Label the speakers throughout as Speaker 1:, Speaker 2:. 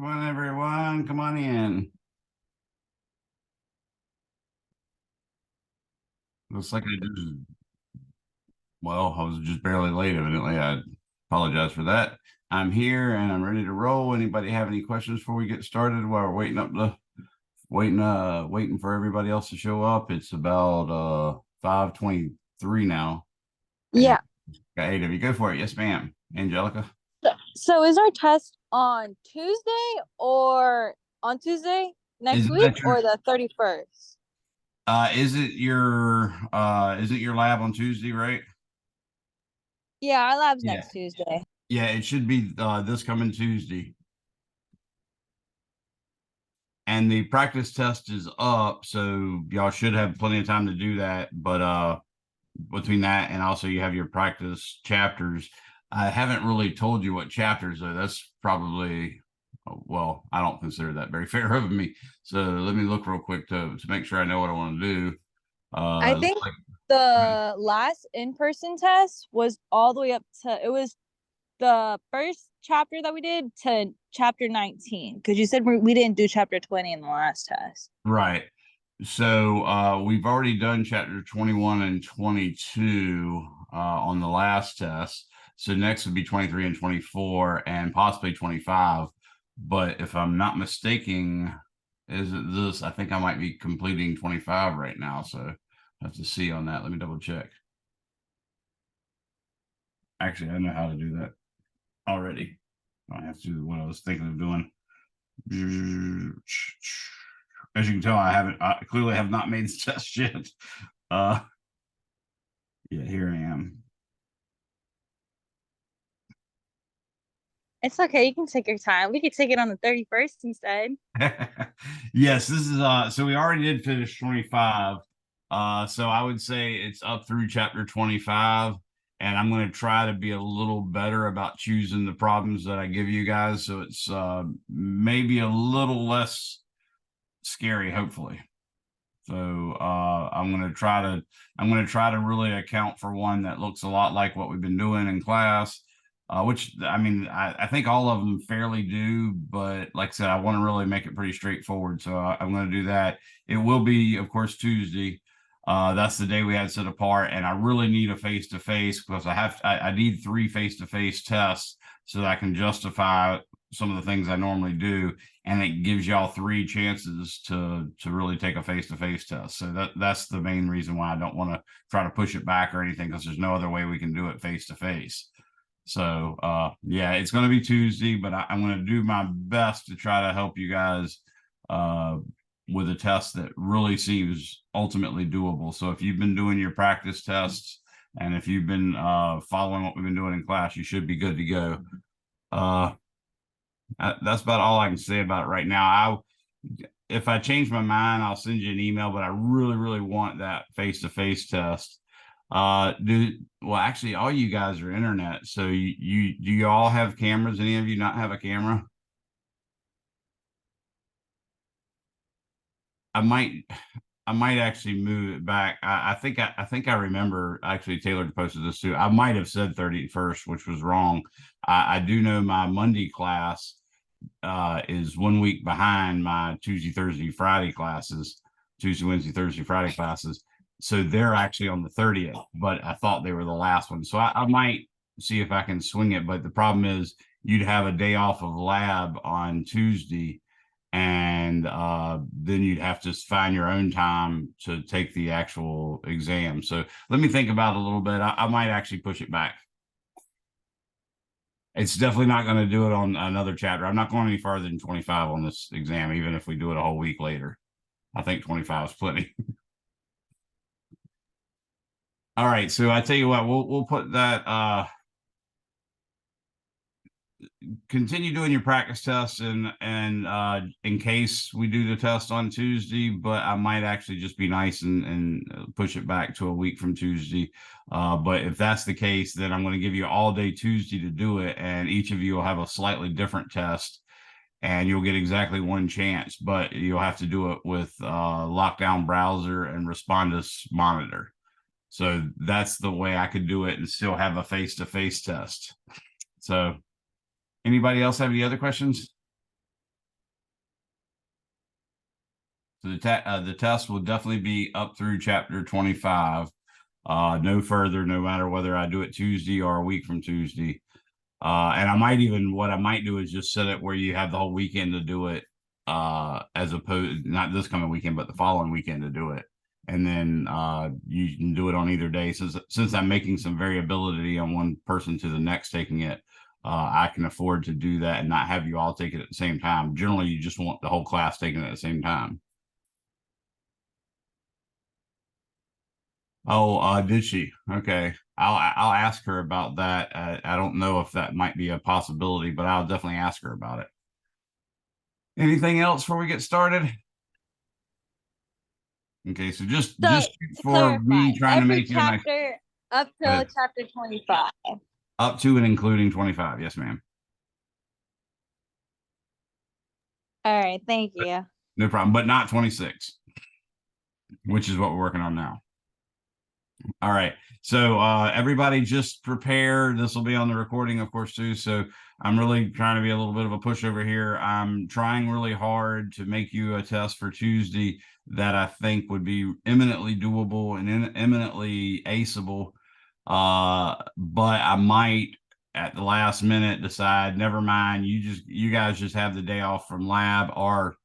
Speaker 1: Come on, everyone. Come on in. Looks like I was just barely late, evidently. I apologize for that. I'm here and I'm ready to roll. Anybody have any questions before we get started while we're waiting for everybody else to show up? It's about 5:23 now. And
Speaker 2: Yeah.
Speaker 1: got 8 of you. Go for it. Yes, ma'am. Angelica.
Speaker 2: So is our test on Tuesday or on Tuesday
Speaker 1: Is
Speaker 2: next
Speaker 1: it
Speaker 2: week
Speaker 1: that your
Speaker 2: or the 31st?
Speaker 1: is it your lab on Tuesday, right?
Speaker 2: Yeah, our lab's
Speaker 1: Yeah.
Speaker 2: next Tuesday.
Speaker 1: Yeah, it should be this coming Tuesday. And the practice test is up, so y'all should have plenty of time to do that. But between that and also you have your practice chapters. I haven't really told you what chapters though. That's probably well, I don't consider that very fair of me. So let me look real quick to make sure I know what I want to do.
Speaker 2: I
Speaker 1: Looks
Speaker 2: think
Speaker 1: like
Speaker 2: the last in-person test was all the way up to it was the first chapter that we did to chapter 19 because you said we didn't do chapter 20 in the last test.
Speaker 1: right. So we've already done chapter 21 and 22 on the last test. So next would be 23 and 24 and possibly 25. But if I'm not mistaken, is it this? I think I might be completing 25 right now. So I have to see on that. Let me double check. Actually, I know how to do that already. I have to do what I was thinking of doing. As you can tell, I clearly have not made the test yet. Uh, yeah, here I am.
Speaker 2: It's okay, you can take your time. We could take it on the 31st instead.
Speaker 1: Yes, this is so we already did finish 25. So I would say it's up through chapter 25, and I'm going to try to be a little better about choosing the problems that I give you guys, so it's maybe a little less scary, hopefully. So I'm gonna try to really account for one that looks a lot like what we've been doing in class, which I mean I think all of them fairly do, but like I said, I want to really make it pretty straightforward. So I'm going to do that. It will be, of course, Tuesday. That's the day we had set apart, and I really need a face-to-face because I need 3 face-to-face tests so that I can justify some of the things I normally do, and it gives y'all 3 chances to really take a face-to-face test. So that's the main reason why I don't want to try to push it back or anything, because there's no other way we can do it face-to-face. So yeah, it's going to be Tuesday, but I'm going to do my best to try to help you guys with a test that really seems ultimately doable. So if you've been doing your practice tests and if you've been following what we've been doing in class, you should be good to go. That's about all I can say about it right now. If I change my mind, I'll send you an email, but I really, really want that face-to-face test. Well, actually, all you guys are internet. So do you all have cameras? Any of you not have a camera? I might I might actually move it back. I think I remember actually Taylor posted this too. I might have said 31st, which was wrong. I do know my Monday class is 1 week behind my Tuesday, Thursday, Friday classes, Tuesday, Wednesday, Thursday, Friday classes. So they're actually on the 30th, but I thought they were the last one. So I might see if I can swing it. But the problem is you'd have a day off of lab on Tuesday, and then you'd have to find your own time to take the actual exam. So let me think about it a little bit. I might actually push it back. It's definitely not going to do it on another chapter. I'm not going any further than 25 on this exam, even if we do it a whole week later. I think 25 is plenty. All right, so I tell you what, we'll put that continue doing your practice tests and in case we do the test on Tuesday, but I might actually just be nice and push it back to a week from Tuesday. But if that's the case, then I'm going to give you all day Tuesday to do it, and each of you will have a slightly different test, and you'll get exactly 1 chance, but you'll have to do it with lockdown browser and Respondus monitor. So that's the way I could do it and still have a face-to-face test. So anybody else have any other questions? So the test will definitely be up through chapter 25. No further, no matter whether I do it Tuesday or a week from Tuesday. And I might even, what I might do is just set it where you have the whole weekend to do it, as opposed, not this coming weekend, but the following weekend to do it. And then you can do it on either day. Since I'm making some variability on one person to the next taking it, I can afford to do that and not have you all take it at the same time. Generally, you just want the whole class taken at the same time. Oh, did she? Okay. I'll ask her about that. I don't know if that might be a possibility, but I'll definitely ask her about it. Anything else before we get started? Okay, so just
Speaker 2: So
Speaker 1: just
Speaker 2: to
Speaker 1: for
Speaker 2: clarify,
Speaker 1: me trying to
Speaker 2: every
Speaker 1: make you a nice
Speaker 2: chapter up till chapter 25.
Speaker 1: up to and including 25. Yes, ma'am.
Speaker 2: All right, thank you.
Speaker 1: No problem, but not 26, which is what we're working on now. All right. So everybody just prepare. This will be on the recording, of course, too. So I'm really trying to be a little bit of a pushover here. I'm trying really hard to make you a test for Tuesday that I think would be eminently doable and eminently aceable. But I might at the last minute decide, never mind, you guys just have the day off from lab, or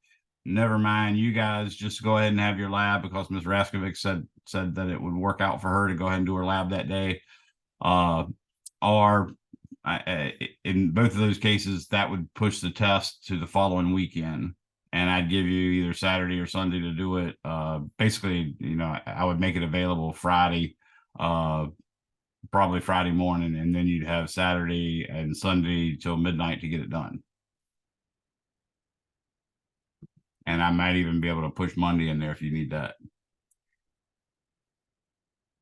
Speaker 1: never mind, you guys just go ahead and have your lab because Ms. Raskovic said that it would work out for her to go ahead and do her lab that day. Or in both of those cases, that would push the test to the following weekend. And I'd give you either Saturday or Sunday to do it. Basically, I would make it available Friday, probably Friday morning, and then you'd have Saturday and Sunday till midnight to get it done. And I might even be able to push Monday in there if you need that.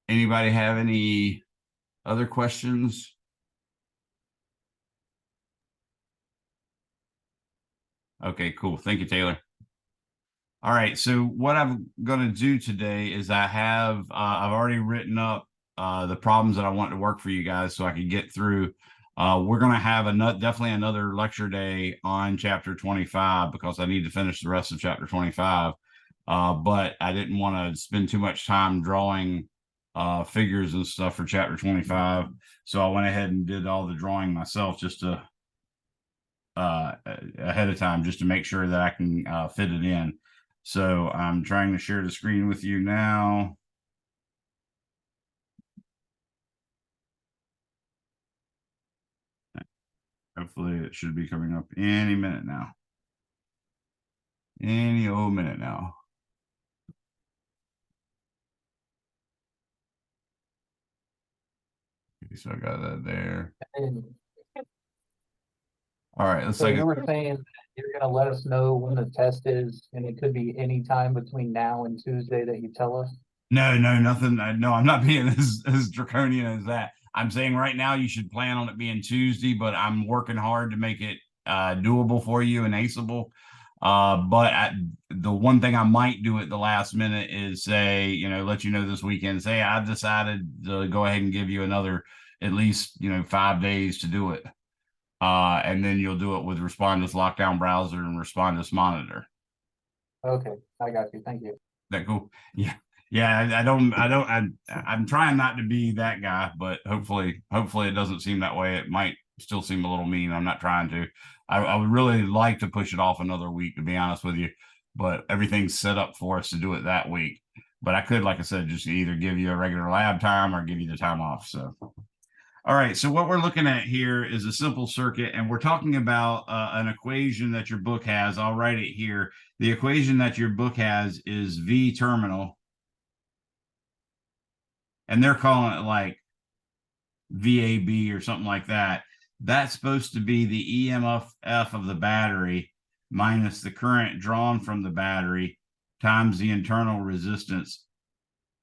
Speaker 1: Anybody have any other questions? Okay, cool. Thank you, Taylor. All right, so what I'm going to do today is I've already written up the problems that I want to work for you guys so I can get through. We're going to have definitely another lecture day on chapter 25 because I need to finish the rest of chapter 25. But I didn't want to spend too much time drawing figures and stuff for chapter 25. So I went ahead and did all the drawing myself just to ahead of time, just to make sure that I can fit it in. So I'm trying to share the screen with you now. Hopefully it should be coming up any minute now. Any old minute now. Okay, so I got that there. All right, let's
Speaker 3: So you were saying you're gonna let us know when the test is, and it could be any time between now and Tuesday that you tell us?
Speaker 1: No, nothing. No, I'm not being as draconian as that. I'm saying right now you should plan on it being Tuesday, but I'm working hard to make it doable for you and aceable. But the one thing I might do at the last minute is say, let you know this weekend, say I've decided to go ahead and give you another at least 5 days to do it. And then you'll do it with Respondus Lockdown Browser and Respondus Monitor.
Speaker 3: Okay, I got you. Thank you.
Speaker 1: That cool? Yeah. I'm trying not to be that guy, but hopefully it doesn't seem that way. It might still seem a little mean. I'm not trying to. I would really like to push it off another week, to be honest with you, but everything's set up for us to do it that week. But I could, like I said, just either give you a regular lab time or give you the time off. So, all right. So what we're looking at here is a simple circuit, and we're talking about an equation that your book has. I'll write it here. The equation that your book has is V terminal. And they're calling it like VAB or something like that. That's supposed to be the EMF of the battery minus the current drawn from the battery times the internal resistance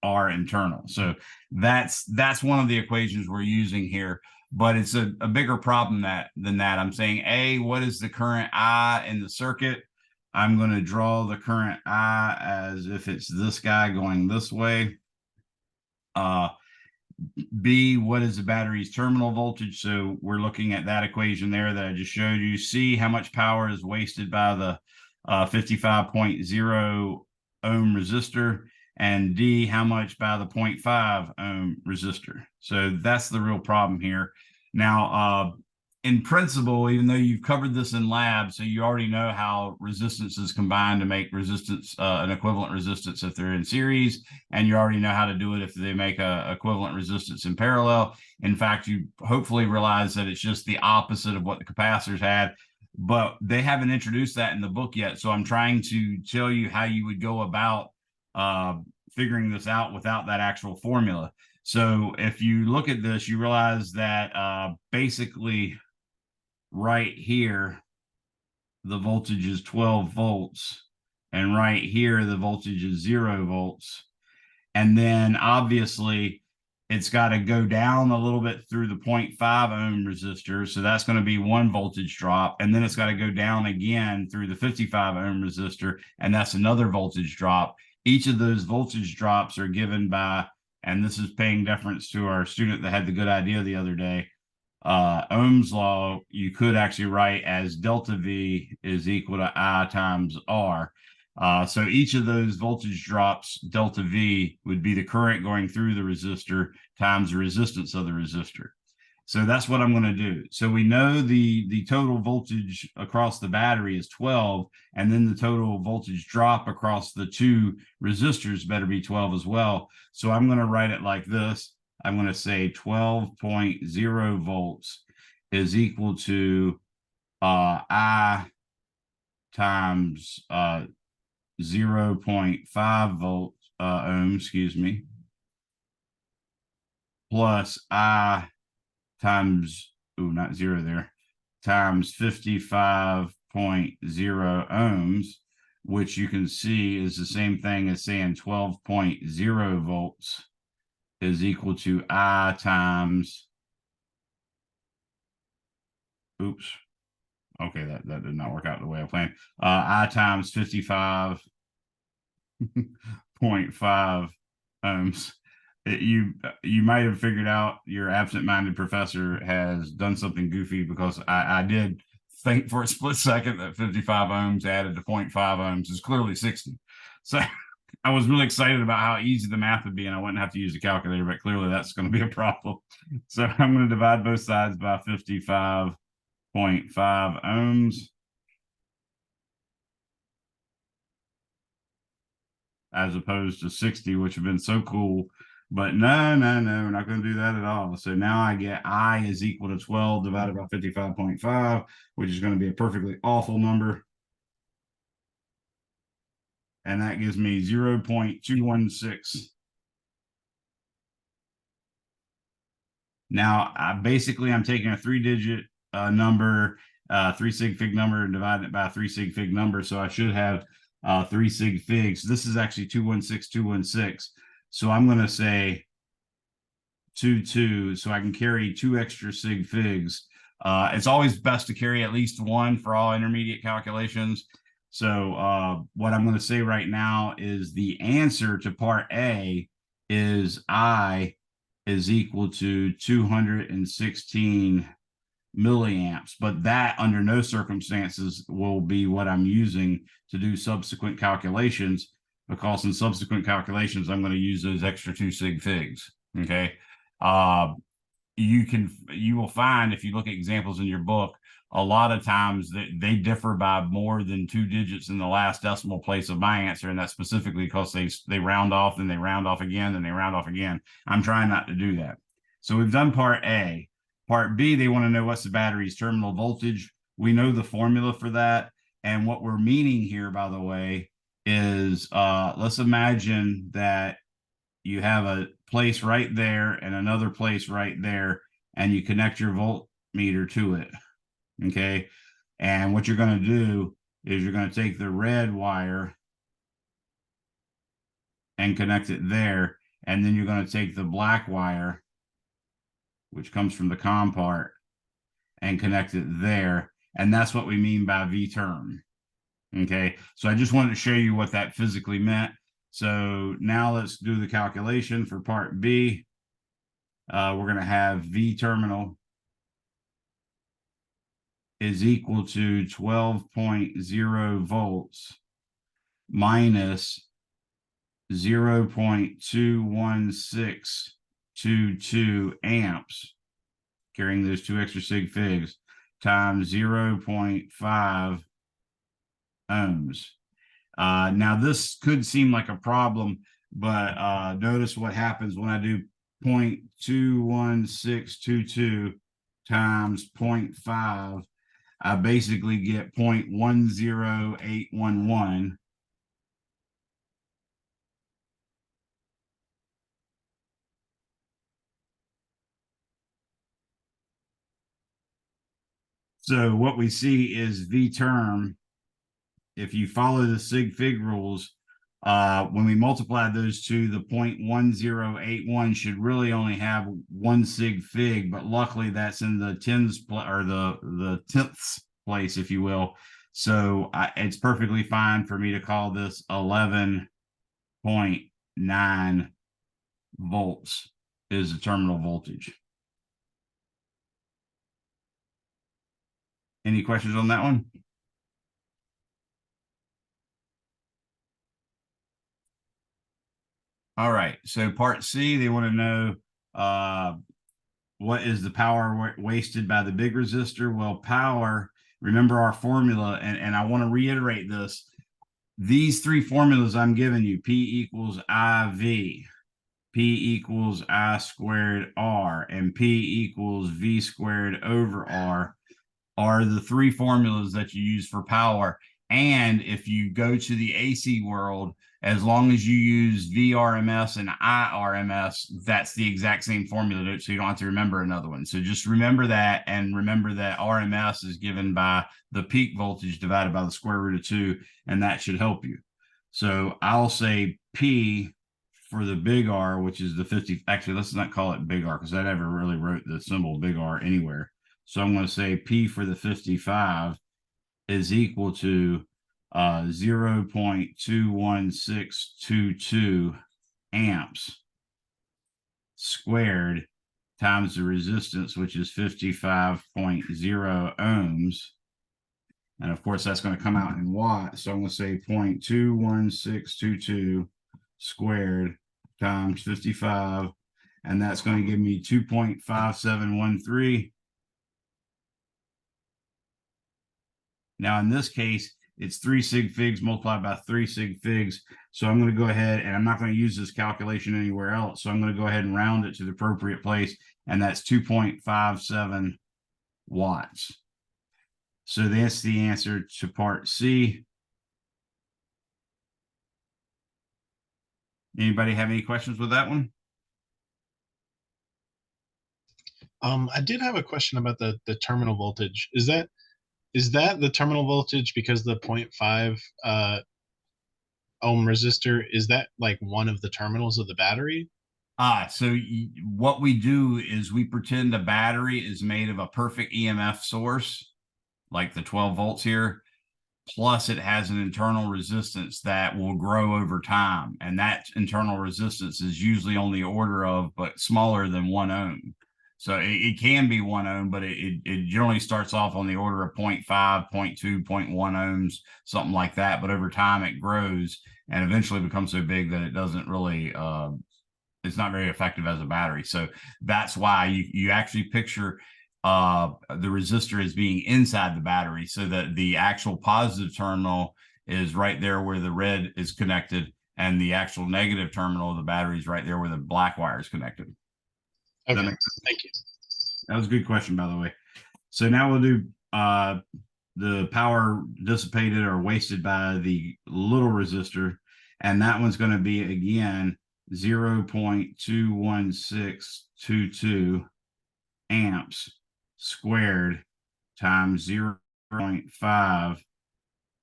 Speaker 1: R internal. So that's one of the equations we're using here, but it's a bigger problem than that. I'm saying, what is the current I in the circuit? I'm going to draw the current I as if it's this guy going this way. B, what is the battery's terminal voltage? So we're looking at that equation there that I just showed you. C, how much power is wasted by the 55.0 ohm resistor, and D, how much by the 0.5 ohm resistor. So that's the real problem here. Now, in principle, even though you've covered this in lab, so you already know how resistances combine to make resistance, an equivalent resistance if they're in series, and you already know how to do it if they make a equivalent resistance in parallel. In fact, you hopefully realize that it's just the opposite of what the capacitors had, but they haven't introduced that in the book yet. So I'm trying to tell you how you would go about figuring this out without that actual formula. So if you look at this, you realize that basically right here, the voltage is 12 volts. And right here, the voltage is 0 volts. And then obviously, it's got to go down a little bit through the 0.5 ohm resistor. So that's going to be 1 voltage drop. And then it's got to go down again through the 55 ohm resistor. And that's another voltage drop. Each of those voltage drops are given by, and this is paying deference to our student that had the good idea the other day, Ohm's law, you could actually write as delta V is equal to I times R. So each of those voltage drops, delta V, would be the current going through the resistor times the resistance of the resistor. So that's what I'm going to do. So we know the total voltage across the battery is 12, and then the total voltage drop across the two resistors better be 12 as well. So I'm going to write it like this. I'm going to say 12.0 volts is equal to I times 0.5 volts ohm, excuse me, plus I times, oh, not zero there, times 55.0 ohms, which you can see is the same thing as saying 12.0 volts is equal to I times, oops, okay, that did not work out the way I planned. I times 55.5 ohms. You might have figured out your absent-minded professor has done something goofy, because I did think for a split second that 55 ohms added to 0.5 ohms is clearly 60. So I was really excited about how easy the math would be, and I wouldn't have to use a calculator, but clearly that's going to be a problem. So I'm going to divide both sides by 55.5 ohms. As opposed to 60, which have been so cool. But no, we're not going to do that at all. So now I get I is equal to 12 divided by 55.5, which is going to be a perfectly awful number. And that gives me 0.216. Now, I'm taking a 3-digit number, 3 sig fig number, and dividing it by a 3 sig fig number. So I should have 3 sig figs. This is actually 216. So I'm going to say 2, so I can carry 2 extra sig figs. It's always best to carry at least 1 for all intermediate calculations. So what I'm going to say right now is the answer to part A is I is equal to 216 milliamps, but that under no circumstances will be what I'm using to do subsequent calculations, because in subsequent calculations, I'm going to use those extra 2 sig figs. Okay. You will find, if you look at examples in your book, a lot of times they differ by more than 2 digits in the last decimal place of my answer, and that's specifically because they round off, and they round off again, and they round off again. I'm trying not to do that. So we've done part A. Part B, they want to know what's the battery's terminal voltage. We know the formula for that, and what we're meaning here, by the way, is let's imagine that you have a place right there and another place right there, and you connect your voltmeter to it. Okay. And what you're going to do is you're going to take the red wire and connect it there. And then you're going to take the black wire, which comes from the COM part, and connect it there. And that's what we mean by V term. Okay. So I just wanted to show you what that physically meant. So now let's do the calculation for part B. We're going to have V terminal is equal to 12.0 volts minus 0.21622 amps, carrying those two extra sig figs, times 0.5 ohms. Now this could seem like a problem, but notice what happens when I do 0.21622 times 0.5. I basically get 0.10811. So what we see is V term. If you follow the sig fig rules, when we multiply those two, the 0.1081 should really only have one sig fig, but luckily that's in the tens or the tenths place, if you will. So it's perfectly fine for me to call this 11.9 volts is the terminal voltage. Any questions on that one? All right, so part C, they want to know what is the power wasted by the big resistor? Well, power, remember our formula, and I want to reiterate this. These three formulas I'm giving you, P equals IV, P equals I squared R, and P equals V squared over R, are the three formulas that you use for power. And if you go to the AC world, as long as you use VRMS and IRMS, that's the exact same formula, so you don't have to remember another one. So just remember that, and remember that RMS is given by the peak voltage divided by the square root of 2, and that should help you. So I'll say P for the big R, which is the 50. Actually, let's not call it big R because I never really wrote the symbol big R anywhere. So I'm going to say P for the 55 is equal to 0.21622 amps squared times the resistance, which is 55.0 ohms. And of course, that's going to come out in watts. So I'm going to say 0.21622 squared times 55. And that's going to give me 2.5713. Now, in this case, it's 3 sig figs multiplied by 3 sig figs. So I'm going to go ahead, and I'm not going to use this calculation anywhere else. So I'm going to go ahead and round it to the appropriate place. And that's 2.57 watts. So that's the answer to part C. Anybody have any questions with that one?
Speaker 4: I did have a question about the terminal voltage. Is that the terminal voltage because the 0.5 ohm resistor, is that like one of the terminals of the battery?
Speaker 1: So what we do is we pretend a battery is made of a perfect EMF source, like the 12 volts here, plus it has an internal resistance that will grow over time. And that internal resistance is usually on the order of, but smaller than 1 ohm. So it can be 1 ohm, but it generally starts off on the order of 0.5, 0.2, 0.1 ohms, something like that. But over time it grows and eventually becomes so big that it doesn't really, it's not very effective as a battery. So that's why you actually picture the resistor as being inside the battery, so that the actual positive terminal is right there where the red is connected, and the actual negative terminal of the battery is right there where the black wire is connected.
Speaker 4: Okay, thank you.
Speaker 1: That was a good question, by the way. So now we'll do the power dissipated or wasted by the little resistor, and that one's going to be again 0.21622 amps squared times 0.5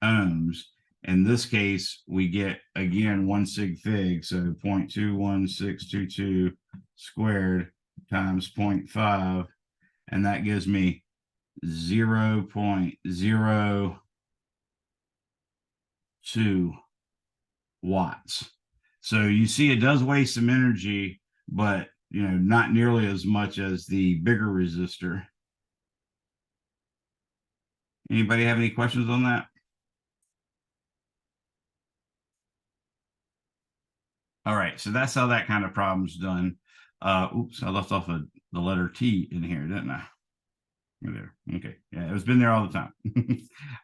Speaker 1: ohms. In this case, we get again 1 sig fig, so 0.21622 squared times 0.5, and that gives me 0.02 watts. So you see it does waste some energy, but not nearly as much as the bigger resistor. Anybody have any questions on that? All right, so that's how that kind of problem's done. Oops, I left off the letter T in here, didn't I? There. Okay. Yeah, it's been there all the time.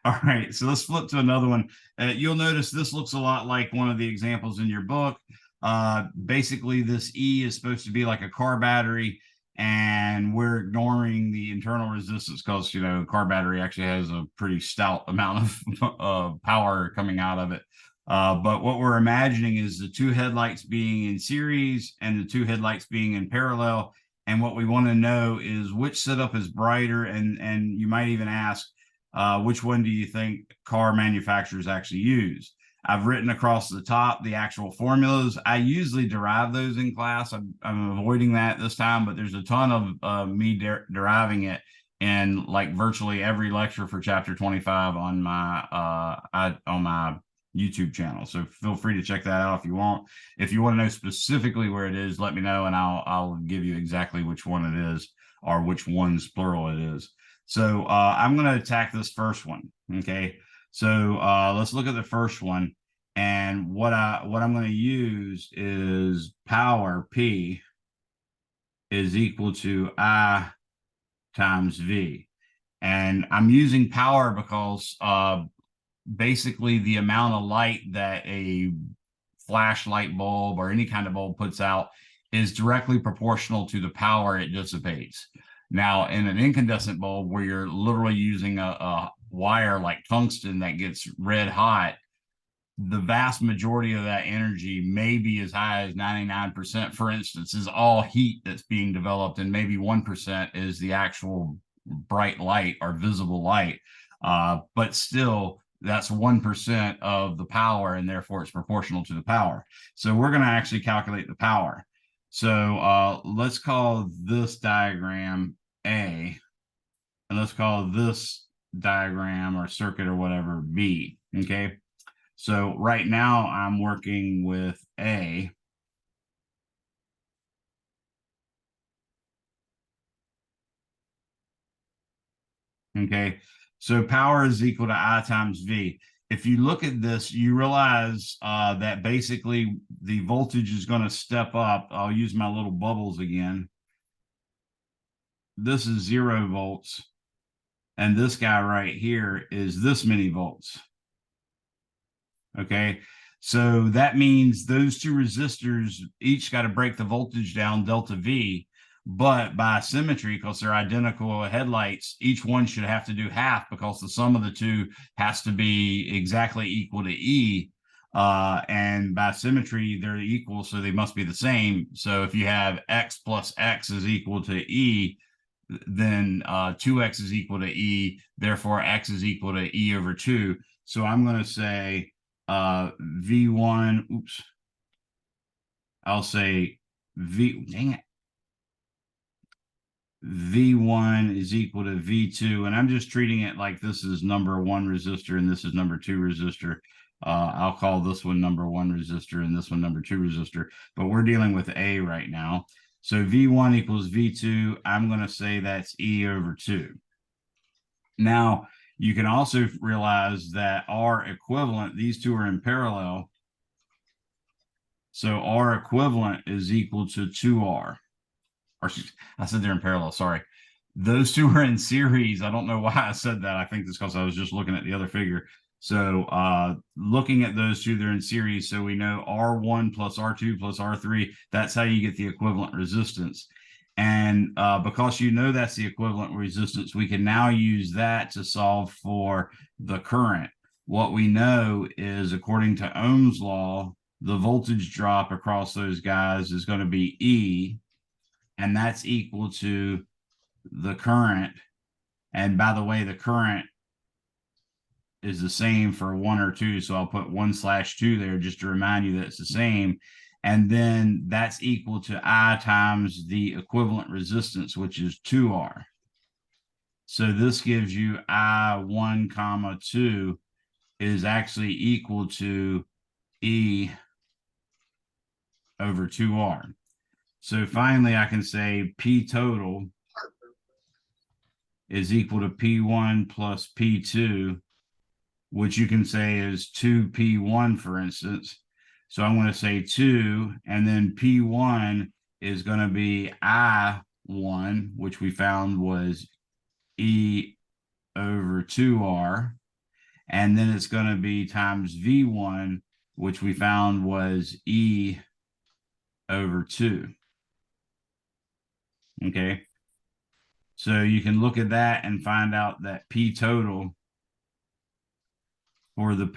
Speaker 1: All right. So let's flip to another one. You'll notice this looks a lot like one of the examples in your book. Basically, this E is supposed to be like a car battery, and we're ignoring the internal resistance because, you know, car battery actually has a pretty stout amount of power coming out of it. But what we're imagining is the two headlights being in series and the two headlights being in parallel. And what we want to know is which setup is brighter, and you might even ask, which one do you think car manufacturers actually use? I've written across the top the actual formulas. I usually derive those in class. I'm avoiding that this time, but there's a ton of me deriving it in like virtually every lecture for chapter 25 on my YouTube channel. So feel free to check that out if you want. If you want to know specifically where it is, let me know and I'll give you exactly which one it is or which ones plural it is. So I'm going to attack this first one. Okay. So let's look at the first one. And what I'm going to use is power P is equal to I times V. And I'm using power because basically the amount of light that a flashlight bulb or any kind of bulb puts out is directly proportional to the power it dissipates. Now, in an incandescent bulb where you're literally using a wire like tungsten that gets red hot, the vast majority of that energy, may be as high as 99%, for instance, is all heat that's being developed, and maybe 1% is the actual bright light or visible light. But still, that's 1% of the power, and therefore it's proportional to the power. So we're going to actually calculate the power. So let's call this diagram A, and let's call this diagram or circuit or whatever B. Okay. So right now I'm working with A. Okay. So power is equal to I times V. If you look at this, you realize that basically the voltage is going to step up. I'll use my little bubbles again. This is 0 volts. And this guy right here is this many volts. Okay. So that means those two resistors each got to break the voltage down delta V, but by symmetry, because they're identical headlights, each one should have to do half because the sum of the two has to be exactly equal to E. And by symmetry, they're equal, so they must be the same. So if you have X plus X is equal to E, then 2X is equal to E, therefore X is equal to E over 2. So I'm going to say V1, oops, I'll say dang it, V1 is equal to V2, and I'm just treating it like this is number 1 resistor and this is number 2 resistor. I'll call this one number 1 resistor and this one number 2 resistor, but we're dealing with A right now. So V1 equals V2. I'm going to say that's E over 2. Now, you can also realize that R equivalent, these two are in parallel. So R equivalent is equal to 2R. Or I said they're in parallel, sorry. Those two are in series. I don't know why I said that. I think it's because I was just looking at the other figure. So looking at those two, they're in series. So we know R1 plus R2 plus R3, that's how you get the equivalent resistance. And because you know that's the equivalent resistance, we can now use that to solve for the current. What we know is, according to Ohm's law, the voltage drop across those guys is going to be E, and that's equal to the current. And by the way, the current is the same for 1 or 2. So I'll put 1/2 there just to remind you that it's the same. And then that's equal to I times the equivalent resistance, which is 2R. So this gives you I1 comma 2 is actually equal to E over 2R. So finally, I can say P total is equal to P1 plus P2, which you can say is 2P1, for instance. So I'm going to say 2, and then P1 is going to be I1, which we found was E over 2R. And then it's going to be times V1, which we found was E over 2. Okay. So you can look at that and find out that P total for the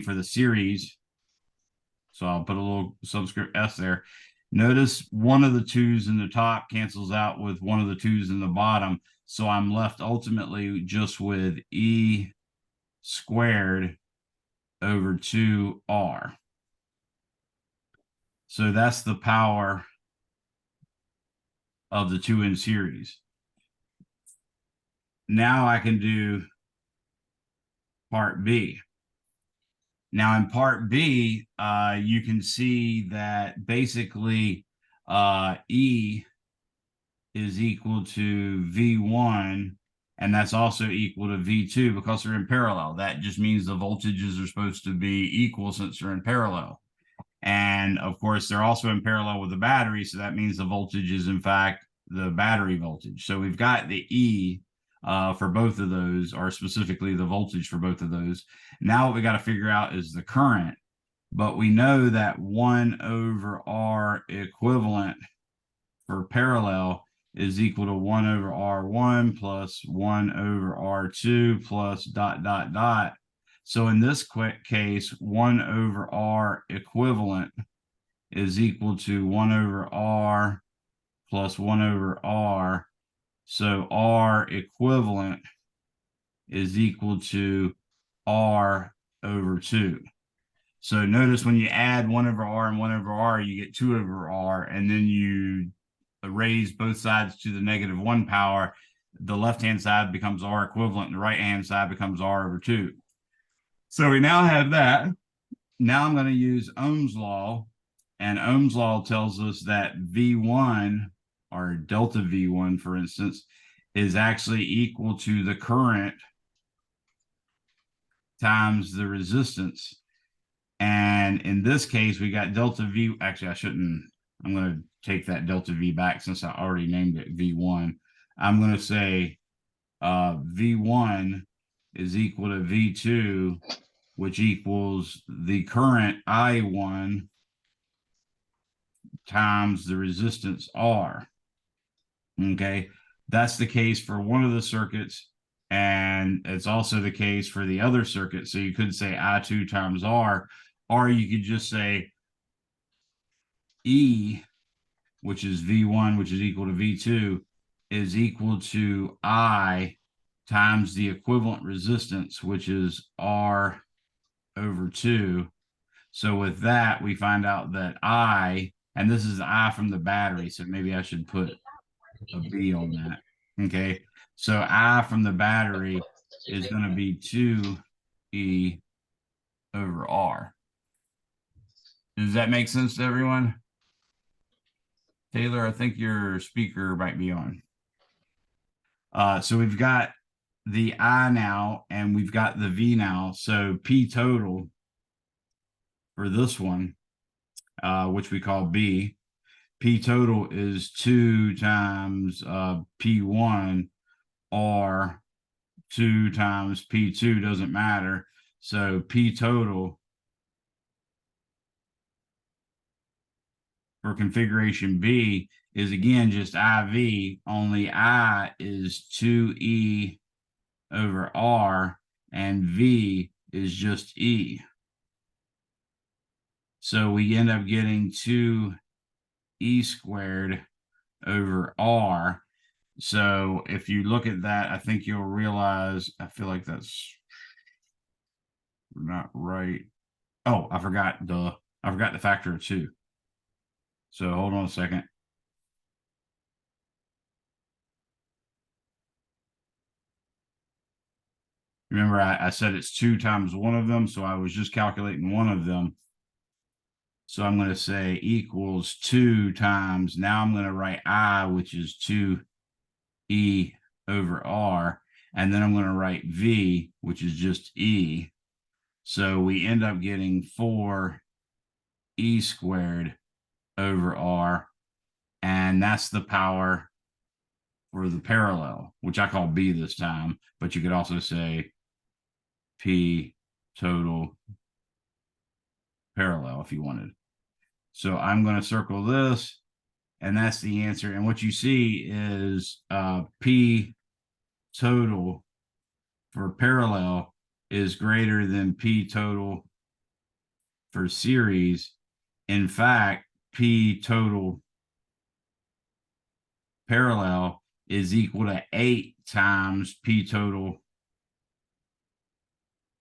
Speaker 1: for the series. So I'll put a little subscript S there. Notice one of the 2's in the top cancels out with one of the 2's in the bottom. So I'm left ultimately just with E squared over 2R. So that's the power of the 2 in series. Now I can do part B. Now in part B, you can see that basically E is equal to V1, and that's also equal to V2 because they're in parallel. That just means the voltages are supposed to be equal since they're in parallel. And of course, they're also in parallel with the battery, so that means the voltage is in fact the battery voltage. So we've got the E for both of those, or specifically the voltage for both of those. Now what we got to figure out is the current, but we know that 1 over R equivalent for parallel is equal to 1 over R1 plus 1 over R2 plus ... So in this case, 1 over R equivalent is equal to 1 over R plus 1 over R. So R equivalent is equal to R over 2. So notice when you add 1 over R and 1 over R, you get 2 over R, and then you raise both sides to the -1 power. The left-hand side becomes R equivalent, and the right-hand side becomes R over 2. So we now have that. Now I'm going to use Ohm's law, and Ohm's law tells us that V1, or delta V1, for instance, is actually equal to the current times the resistance. And in this case, we got delta V. Actually, I'm going to take that delta V back since I already named it V1. I'm going to say V1 is equal to V2, which equals the current I1 times the resistance R. Okay, that's the case for one of the circuits, and it's also the case for the other circuit. So you could say I2 times R, or you could just say E, which is V1, which is equal to V2, is equal to I times the equivalent resistance, which is R over 2. So with that, we find out that I, and this is I from the battery, so maybe I should put a B on that. Okay, so I from the battery is going to be 2E over R. Does that make sense to everyone? Taylor, I think your speaker might be on. So we've got the I now, and we've got the V now. So P total for this one, which we call B, P total is 2 times P1, or 2 times P2, doesn't matter. So P total for configuration B is again just IV, only I is 2E over R, and V is just E. So we end up getting 2E squared over R. So if you look at that, I think you'll realize, I feel like that's not right. Oh, I forgot the factor of 2. So hold on a second. Remember, I said it's 2 times one of them, so I was just calculating one of them. So I'm going to say equals 2 times, now I'm going to write I, which is 2E over R, and then I'm going to write V, which is just E. So we end up getting 4 E squared over R. And that's the power for the parallel, which I call B this time, but you could also say P total parallel if you wanted. So I'm going to circle this, and that's the answer. And what you see is P total for parallel is greater than P total for series. In fact, P total parallel is equal to 8 times P total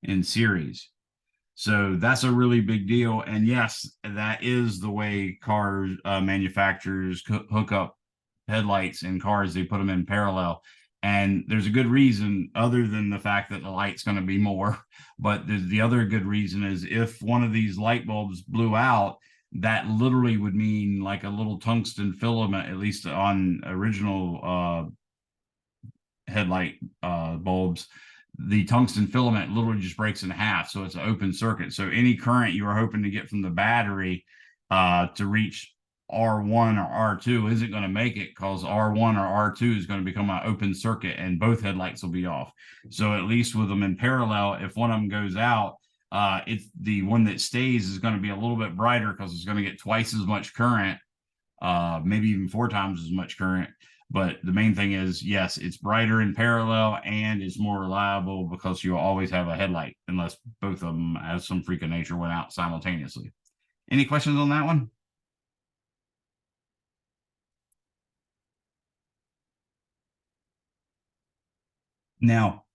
Speaker 1: in series. So that's a really big deal. And yes, that is the way car manufacturers hook up headlights in cars. They put them in parallel. And there's a good reason other than the fact that the light's going to be more. But the other good reason is if one of these light bulbs blew out, that literally would mean like a little tungsten filament, at least on original headlight bulbs. The tungsten filament literally just breaks in half. So it's an open circuit. So any current you are hoping to get from the battery to reach R1 or R2 isn't going to make it, because R1 or R2 is going to become an open circuit and both headlights will be off. So at least with them in parallel, if one of them goes out, it's the one that stays is going to be a little bit brighter because it's going to get twice as much current, maybe even 4 times as much current. But the main thing is, yes, it's brighter in parallel and it's more reliable because you'll always have a headlight unless both of them, as some freak of nature, went out simultaneously. Any questions on that one? Now,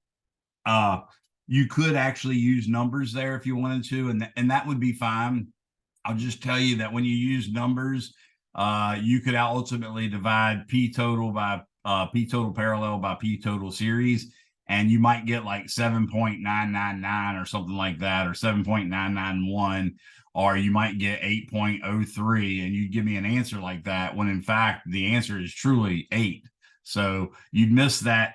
Speaker 1: you could actually use numbers there if you wanted to, and that would be fine. I'll just tell you that when you use numbers, you could ultimately divide P total by P total parallel by P total series, and you might get like 7.999 or something like that, or 7.991, or you might get 8.03, and you'd give me an answer like that, when in fact the answer is truly 8. So you'd miss that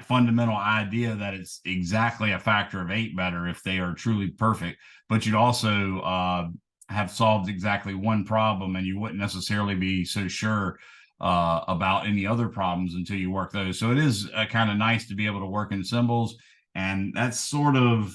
Speaker 1: fundamental idea that it's exactly a factor of 8 better if they are truly perfect, but you'd also have solved exactly one problem, and you wouldn't necessarily be so sure about any other problems until you work those. So it is kind of nice to be able to work in symbols, and that's sort of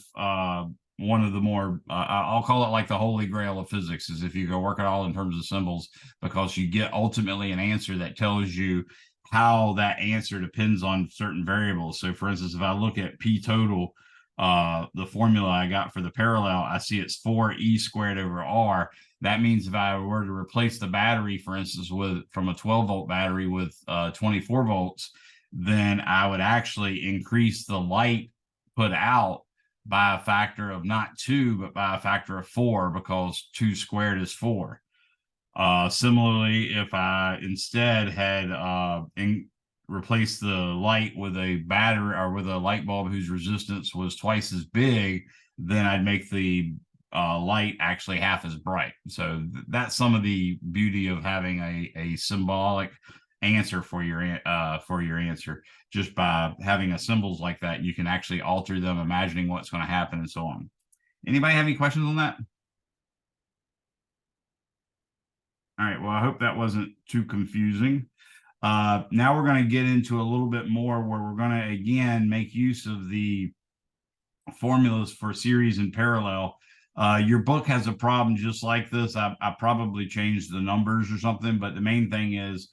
Speaker 1: one of the more I'll call it like the holy grail of physics, is if you go work it all in terms of symbols, because you get ultimately an answer that tells you how that answer depends on certain variables. So for instance, if I look at P total, the formula I got for the parallel, I see it's 4E squared over R. That means if I were to replace the battery, for instance, from a 12-volt battery with 24 volts, then I would actually increase the light put out by a factor of not 2, but by a factor of 4, because 2 squared is 4. Similarly, if I instead had replaced the light with a battery or with a light bulb whose resistance was twice as big, then I'd make the light actually half as bright. So that's some of the beauty of having a symbolic answer for your answer. Just by having a symbols like that, you can actually alter them, imagining what's going to happen and so on. Anybody have any questions on that? All right, well, I hope that wasn't too confusing. Now we're going to get into a little bit more where we're going to, again, make use of the formulas for series and parallel. Your book has a problem just like this. I probably changed the numbers or something, but the main thing is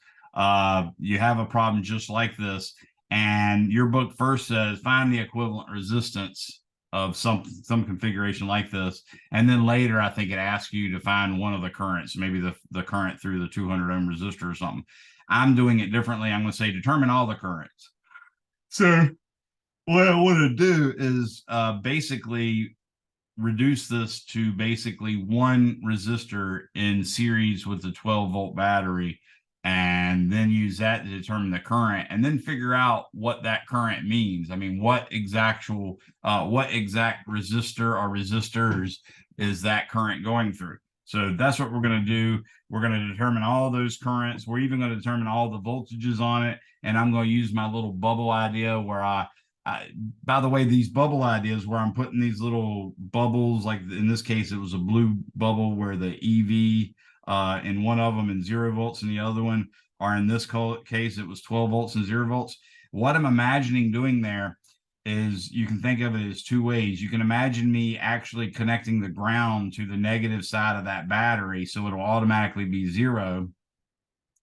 Speaker 1: you have a problem just like this. And your book first says, find the equivalent resistance of some configuration like this, and then later I think it asks you to find one of the currents, maybe the current through the 200 ohm resistor or something. I'm doing it differently. I'm going to say determine all the currents. So what I want to do is basically reduce this to basically one resistor in series with the 12-volt battery, and then use that to determine the current, and then figure out what that current means. I mean, what exact resistor or resistors is that current going through? So that's what we're going to do. We're going to determine all those currents. We're even going to determine all the voltages on it. And I'm going to use my little bubble idea where I by the way, these bubble ideas where I'm putting these little bubbles, like in this case, it was a blue bubble where the EV in one of them and 0 volts in the other one, or in this case, it was 12 volts and 0 volts. What I'm imagining doing there is you can think of it as two ways. You can imagine me actually connecting the ground to the negative side of that battery, so it'll automatically be 0.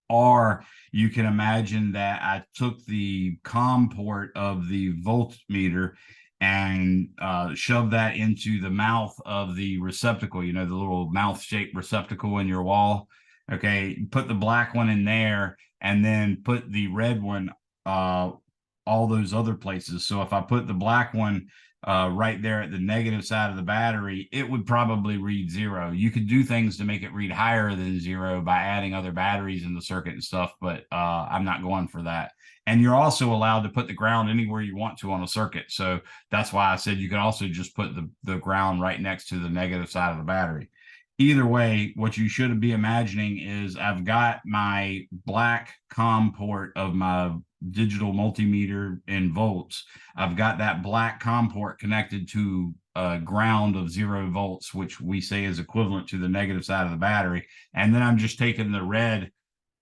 Speaker 1: Or you can imagine that I took the COM port of the voltmeter and shoved that into the mouth of the receptacle, you know, the little mouth shaped receptacle in your wall. Okay, put the black one in there and then put the red one all those other places. So if I put the black one right there at the negative side of the battery, it would probably read 0. You could do things to make it read higher than 0 by adding other batteries in the circuit and stuff, but I'm not going for that. And you're also allowed to put the ground anywhere you want to on a circuit. So that's why I said you can also just put the ground right next to the negative side of the battery. Either way, what you should be imagining is I've got my black COM port of my digital multimeter in volts. I've got that black COM port connected to a ground of 0 volts, which we say is equivalent to the negative side of the battery. And then I'm just taking the red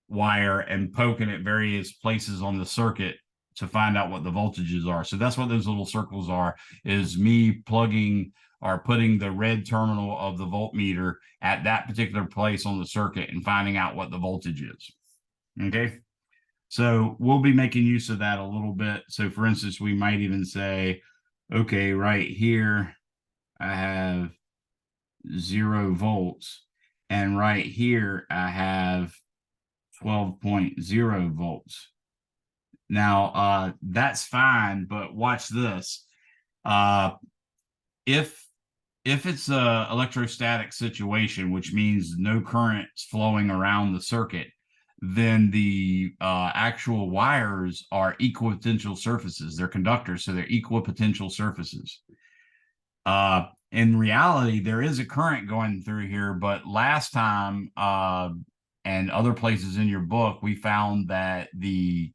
Speaker 1: wire and poking at various places on the circuit to find out what the voltages are. So that's what those little circles are, is me plugging or putting the red terminal of the voltmeter at that particular place on the circuit and finding out what the voltage is. Okay. So we'll be making use of that a little bit. So for instance, we might even say, okay, right here, I have 0 volts. And right here, I have 12.0 volts. Now, that's fine, but watch this. If it's a electrostatic situation, which means no current's flowing around the circuit, then the actual wires are equipotential surfaces. They're conductors, so they're equipotential surfaces. In reality, there is a current going through here, but last time and other places in your book, we found that the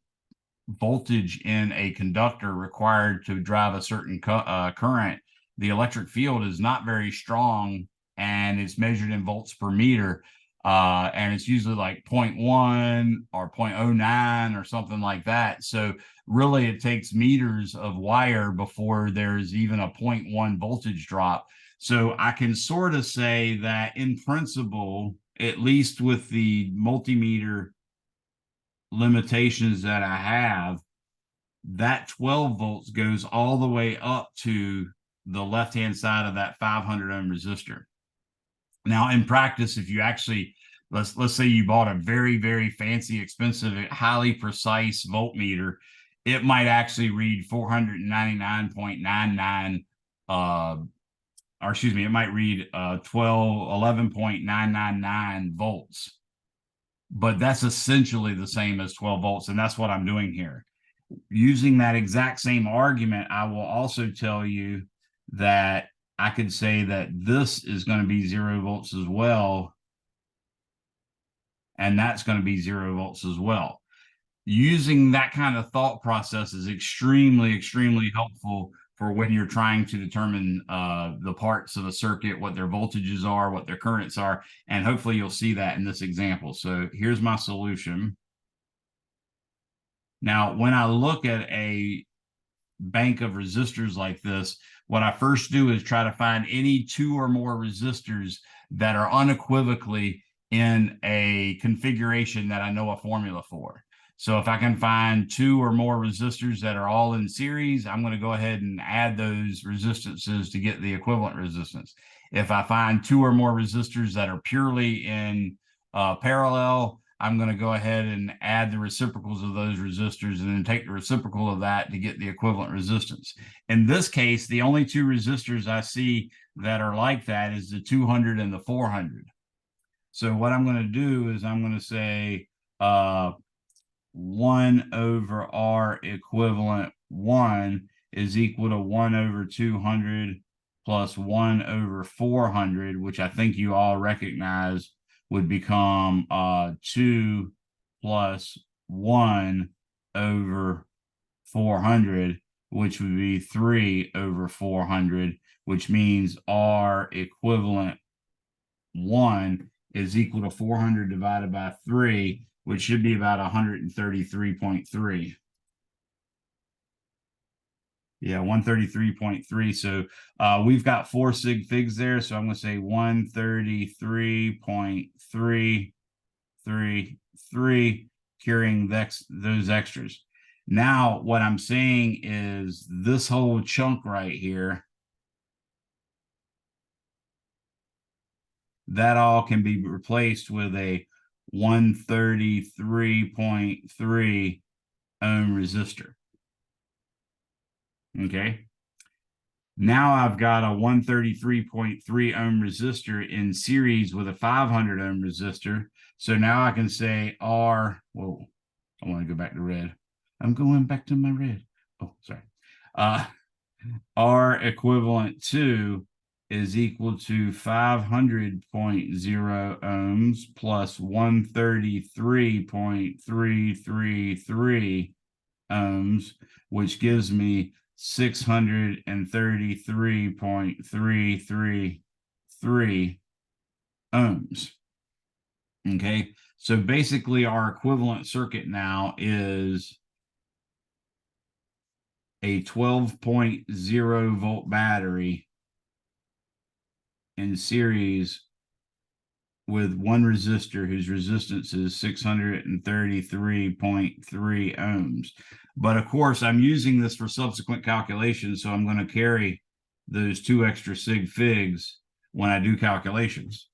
Speaker 1: voltage in a conductor required to drive a certain current, the electric field is not very strong, and it's measured in volts per meter. And it's usually like 0.1 or 0.09 or something like that. So really it takes meters of wire before there's even a 0.1 voltage drop. So I can sort of say that in principle, at least with the multimeter limitations that I have, that 12 volts goes all the way up to the left-hand side of that 500 ohm resistor. Now, in practice, if you actually, let's say you bought a very, very fancy, expensive, highly precise voltmeter, it might actually read 499.99, or excuse me, it might read 11.999 volts. But that's essentially the same as 12 volts, and that's what I'm doing here. Using that exact same argument, I will also tell you that I could say that this is going to be 0 volts as well, and that's going to be 0 volts as well. Using that kind of thought process is extremely, extremely helpful for when you're trying to determine the parts of a circuit, what their voltages are, what their currents are, and hopefully you'll see that in this example. So here's my solution. Now, when I look at a bank of resistors like this, what I first do is try to find any 2 or more resistors that are unequivocally in a configuration that I know a formula for. So if I can find 2 or more resistors that are all in series, I'm going to go ahead and add those resistances to get the equivalent resistance. If I find 2 or more resistors that are purely in parallel, I'm going to go ahead and add the reciprocals of those resistors and then take the reciprocal of that to get the equivalent resistance. In this case, the only 2 resistors I see that are like that is the 200 and the 400. So what I'm going to do is I'm going to say 1 over R equivalent 1 is equal to 1 over 200 plus 1 over 400, which I think you all recognize would become 2 plus 1 over 400. which would be 3 over 400, which means R equivalent 1 is equal to 400 divided by 3, which should be about 133.3. Yeah, 133.3. So we've got 4 sig figs there. So I'm going to say 133.333, carrying those extras. Now, what I'm saying is this whole chunk right here, that all can be replaced with a 133.3 ohm resistor. Okay. Now I've got a 133.3 ohm resistor in series with a 500 ohm resistor. So now I can say R, whoa, I want to go back to red. I'm going back to my red. Oh, sorry. R equivalent to is equal to 500.0 ohms plus 133.333 ohms, which gives me 633.333 ohms. Okay, so basically our equivalent circuit now is a 12.0 volt battery in series with one resistor whose resistance is 633.3 ohms. But of course, I'm using this for subsequent calculations, so I'm going to carry those 2 extra sig figs when I do calculations.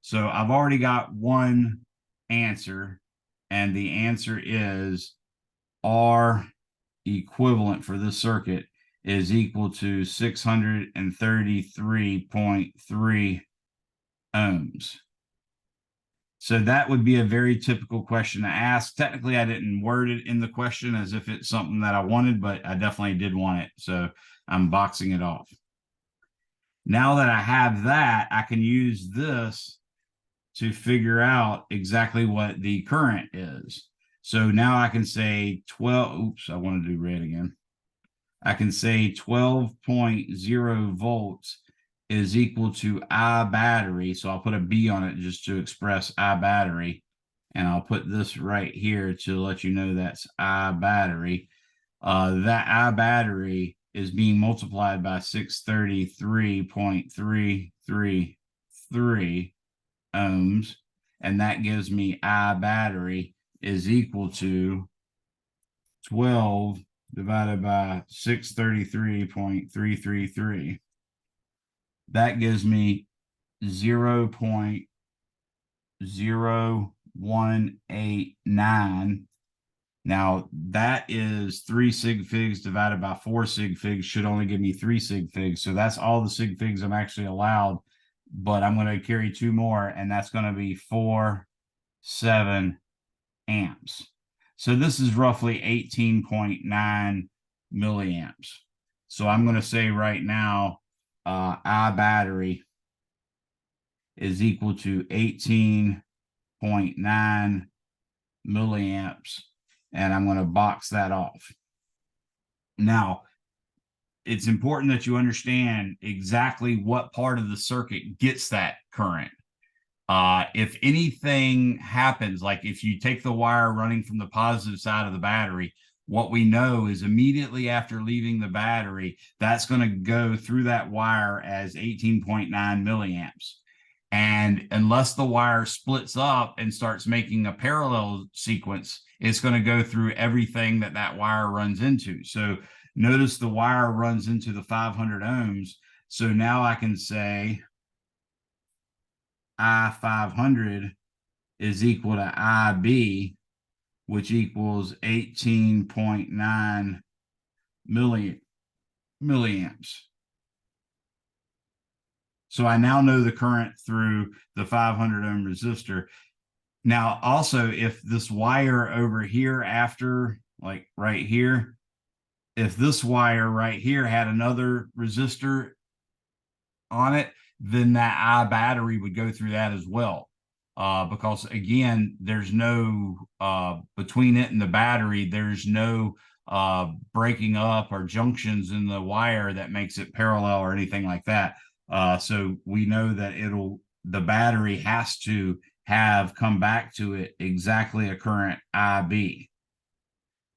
Speaker 1: So I've already got one answer, and the answer is R equivalent for this circuit is equal to 633.3 ohms. So that would be a very typical question to ask. Technically, I didn't word it in the question as if it's something that I wanted, but I definitely did want it. So I'm boxing it off. Now that I have that, I can use this to figure out exactly what the current is. So now I can say 12, oops, I want to do red again. I can say 12.0 volts is equal to I battery. So I'll put a B on it just to express I battery. And I'll put this right here to let you know that's I battery. That I battery is being multiplied by 633.333 ohms. And that gives me I battery is equal to 12 divided by 633.333. That gives me 0.0189. Now that is 3 sig figs divided by 4 sig figs should only give me 3 sig figs. So that's all the sig figs I'm actually allowed, but I'm going to carry 2 more, and that's going to be 4.7 amps. So this is roughly 18.9 milliamps. So I'm going to say right now, I battery is equal to 18.9 milliamps, and I'm going to box that off. Now, it's important that you understand exactly what part of the circuit gets that current. If anything happens, like if you take the wire running from the positive side of the battery, what we know is immediately after leaving the battery, that's going to go through that wire as 18.9 milliamps. And unless the wire splits up and starts making a parallel sequence, it's going to go through everything that that wire runs into. So notice the wire runs into the 500 ohms. So now I can say I500 is equal to IB, which equals 18.9 milliamps. So I now know the current through the 500 ohm resistor. Now, also, if this wire over here after, like right here, if this wire right here had another resistor on it, then that I battery would go through that as well. Because again, there's no, between it and the battery, there's no breaking up or junctions in the wire that makes it parallel or anything like that. So we know that the battery has to have come back to it exactly a current IB.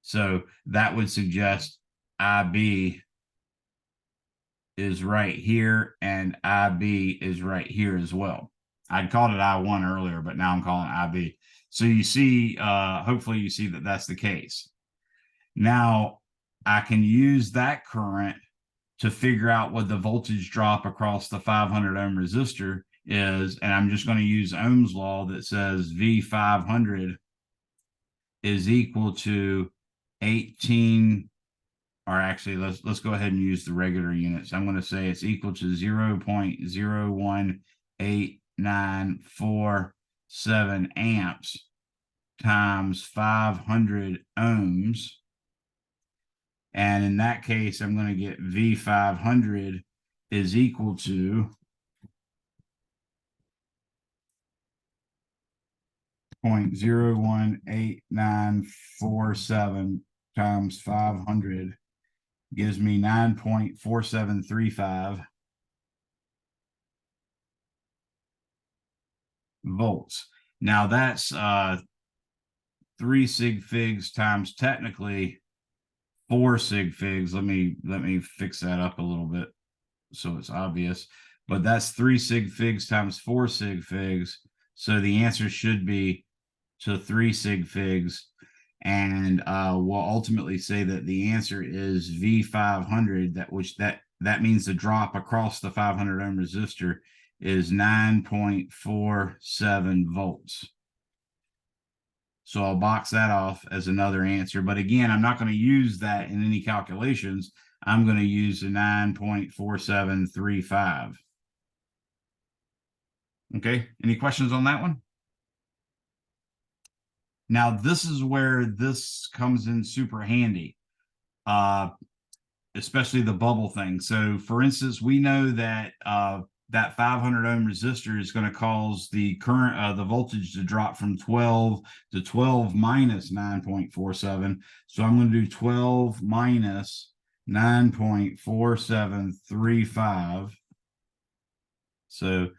Speaker 1: So that would suggest IB is right here and IB is right here as well. I'd called it I1 earlier, but now I'm calling it IB. So you see, hopefully you see that that's the case. Now I can use that current to figure out what the voltage drop across the 500 ohm resistor is. And I'm just going to use Ohm's law that says V500 is equal to 18, or actually let's go ahead and use the regular units. I'm going to say it's equal to 0.01894 amps times 500 ohms. And in that case, I'm going to get V500 is equal to 0.018947 times 500 gives me 9.4735 volts. Now that's 3 sig figs times technically 4 sig figs. Let me fix that up a little bit so it's obvious. But that's 3 sig figs times 4 sig figs. So the answer should be to 3 sig figs. And we'll ultimately say that the answer is V500, that means the drop across the 500 ohm resistor is 9.47 volts. So I'll box that off as another answer. But again, I'm not going to use that in any calculations. I'm going to use the 9.4735. Okay, any questions on that one? Now, this is where this comes in super handy, especially the bubble thing. So, for instance, we know that that 500 ohm resistor is going to cause the current, the voltage to drop from 12 to 12 minus 9.47. So I'm going to do 12 minus 9.4735. So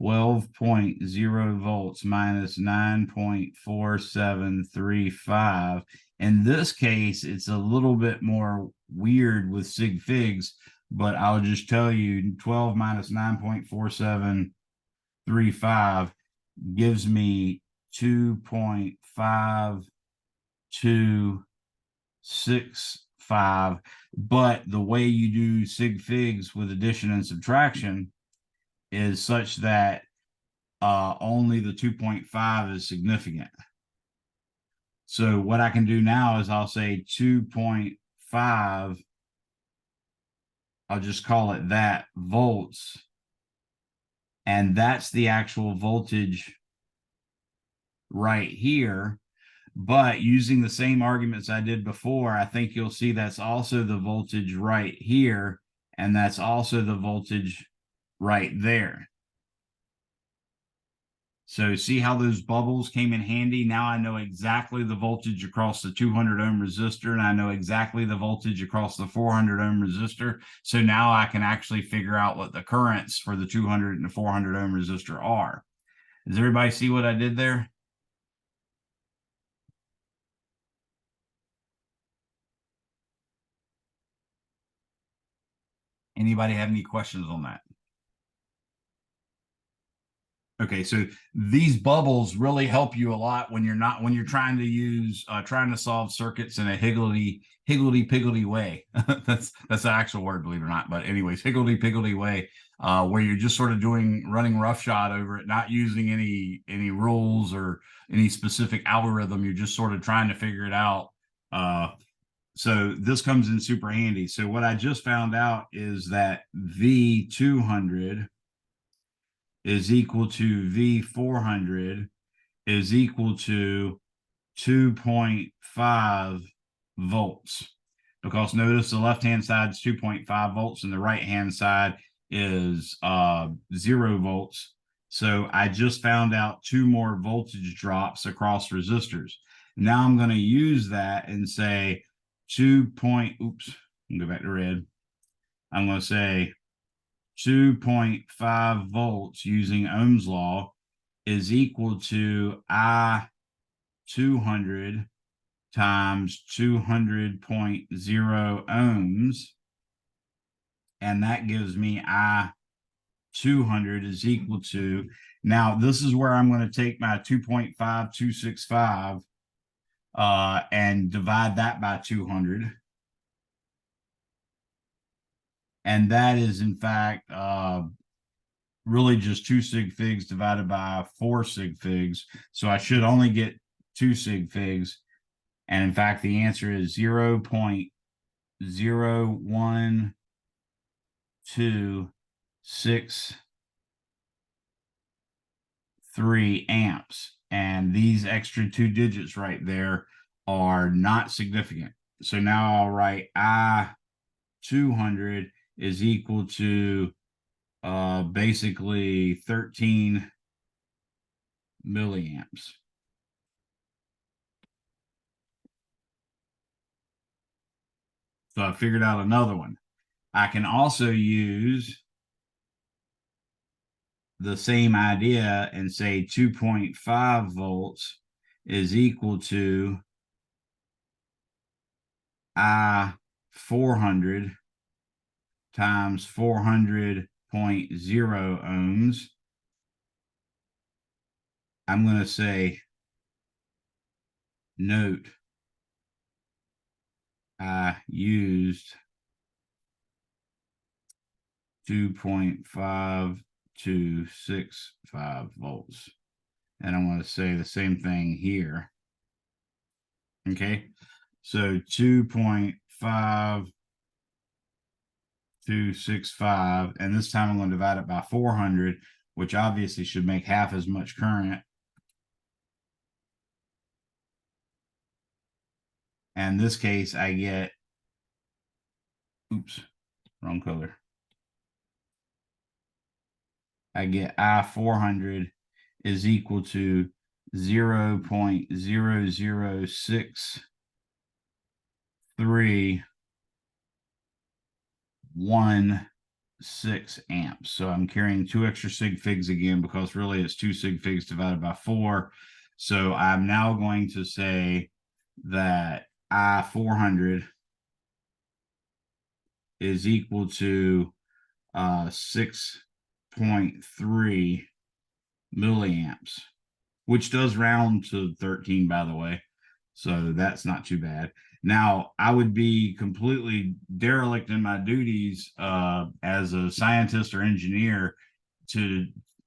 Speaker 1: 12.0 volts minus 9.4735. In this case, it's a little bit more weird with sig figs, but I'll just tell you 12 minus 9.4735 gives me 2.5265. But the way you do sig figs with addition and subtraction is such that only the 2.5 is significant. So what I can do now is I'll say 2.5, I'll just call it that, volts. And that's the actual voltage right here. But using the same arguments I did before, I think you'll see that's also the voltage right here. And that's also the voltage right there. So see how those bubbles came in handy? Now I know exactly the voltage across the 200 ohm resistor, and I know exactly the voltage across the 400 ohm resistor. So now I can actually figure out what the currents for the 200 and the 400 ohm resistor are. Does everybody see what I did there? Anybody have any questions on that? Okay, so these bubbles really help you a lot when you're trying to use trying to solve circuits in a higgledy-piggledy way. that's the actual word, believe it or not. But anyways, higgledy-piggledy way, where you're just sort of running roughshod over it, not using any rules or any specific algorithm. You're just sort of trying to figure it out. So this comes in super handy. So what I just found out is that V200 is equal to V400 is equal to 2.5 volts. Because notice the left-hand side is 2.5 volts and the right-hand side is 0 volts. So I just found out 2 more voltage drops across resistors. Now I'm going to use that and say oops, go back to red. I'm going to say 2.5 volts using Ohm's law is equal to I 200 times 200.0 ohms. And that gives me I 200 is equal to, now this is where I'm going to take my 2.5265 and divide that by 200. And that is in fact really just 2 sig figs divided by 4 sig figs. So I should only get 2 sig figs. And in fact, the answer is 0.01263 amps. And these extra 2 digits right there are not significant. So now I'll write I 200 is equal to basically 13 milliamps. So I figured out another one. I can also use the same idea and say 2.5 volts is equal to I 400 times 400.0 ohms. I'm going to say, note, I used 2.5265 volts. And I'm going to say the same thing here. Okay, so 2.5265, and this time I'm going to divide it by 400, which obviously should make half as much current. And in this case, I get, oops, wrong color. I get I 400 is equal to 0.00631 6 amps. So I'm carrying 2 extra sig figs again, because really it's 2 sig figs divided by 4. So I'm now going to say that I 400 is equal to 6.3 milliamps, which does round to 13, by the way. So that's not too bad. Now, I would be completely derelict in my duties as a scientist or engineer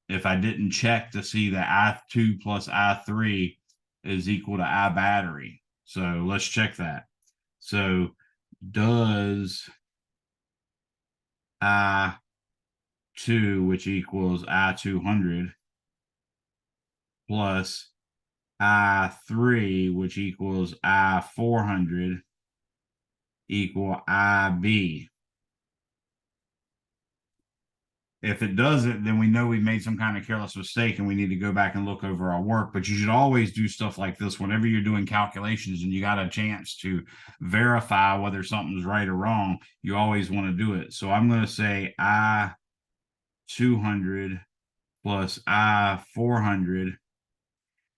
Speaker 1: if I didn't check to see that I2 plus I3 is equal to I battery. So let's check that. So does I2, which equals I200, plus I3, which equals I400, equal IB. If it doesn't, then we know we made some kind of careless mistake and we need to go back and look over our work. But you should always do stuff like this whenever you're doing calculations and you got a chance to verify whether something's right or wrong. You always want to do it. So I'm going to say I200 plus I400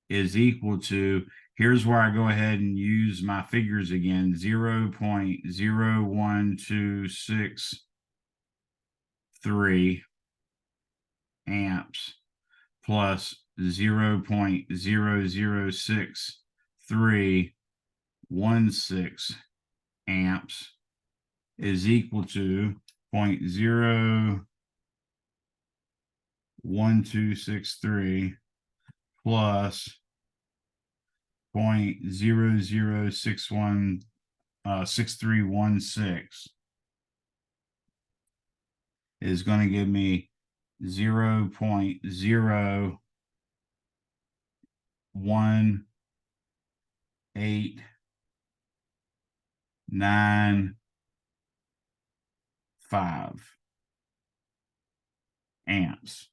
Speaker 1: is equal to, here's where I go ahead and use my figures again, 0.01263 amps plus 0.00631 amps is equal to 0.01263 plus 0.00616316 is going to give me 0.1895 amps.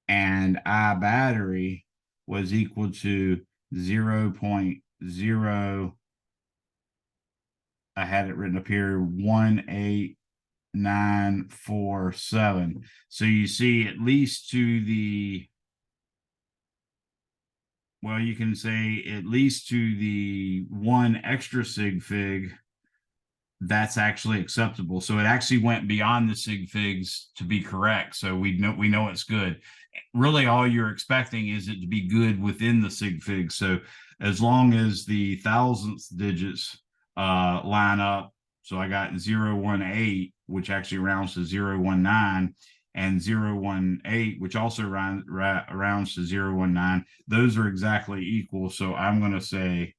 Speaker 1: And I battery was equal to 0.0 I had it written up here, 18947. So you see at least to the, well, you can say at least to the one extra sig fig, that's actually acceptable. So it actually went beyond the sig figs to be correct. So we know it's good. Really, all you're expecting is it to be good within the sig fig. So as long as the thousandth digits line up, so I got 018, which actually rounds to 019, and 018, which also rounds to 019. Those are exactly equal. So I'm going to say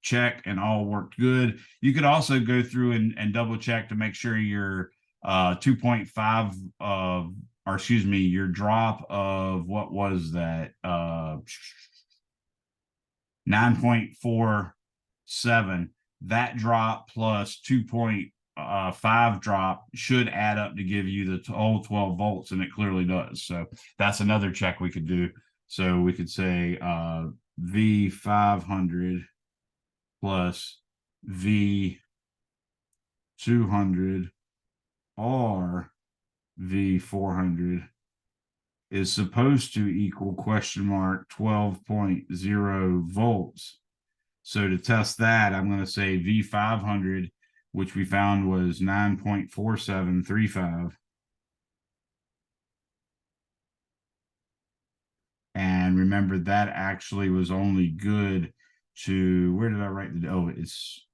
Speaker 1: check and all worked good. You could also go through and double check to make sure your 2.5 or excuse me, your drop of what was that 9.47, that drop plus 2.5 drop should add up to give you the whole 12 volts, and it clearly does. So that's another check we could do. So we could say V500 plus V200 or V400 is supposed to equal question mark 12.0 volts. So to test that, I'm going to say V500, which we found was 9.4735. And remember, that actually was only good to, where did I write the, oh, it's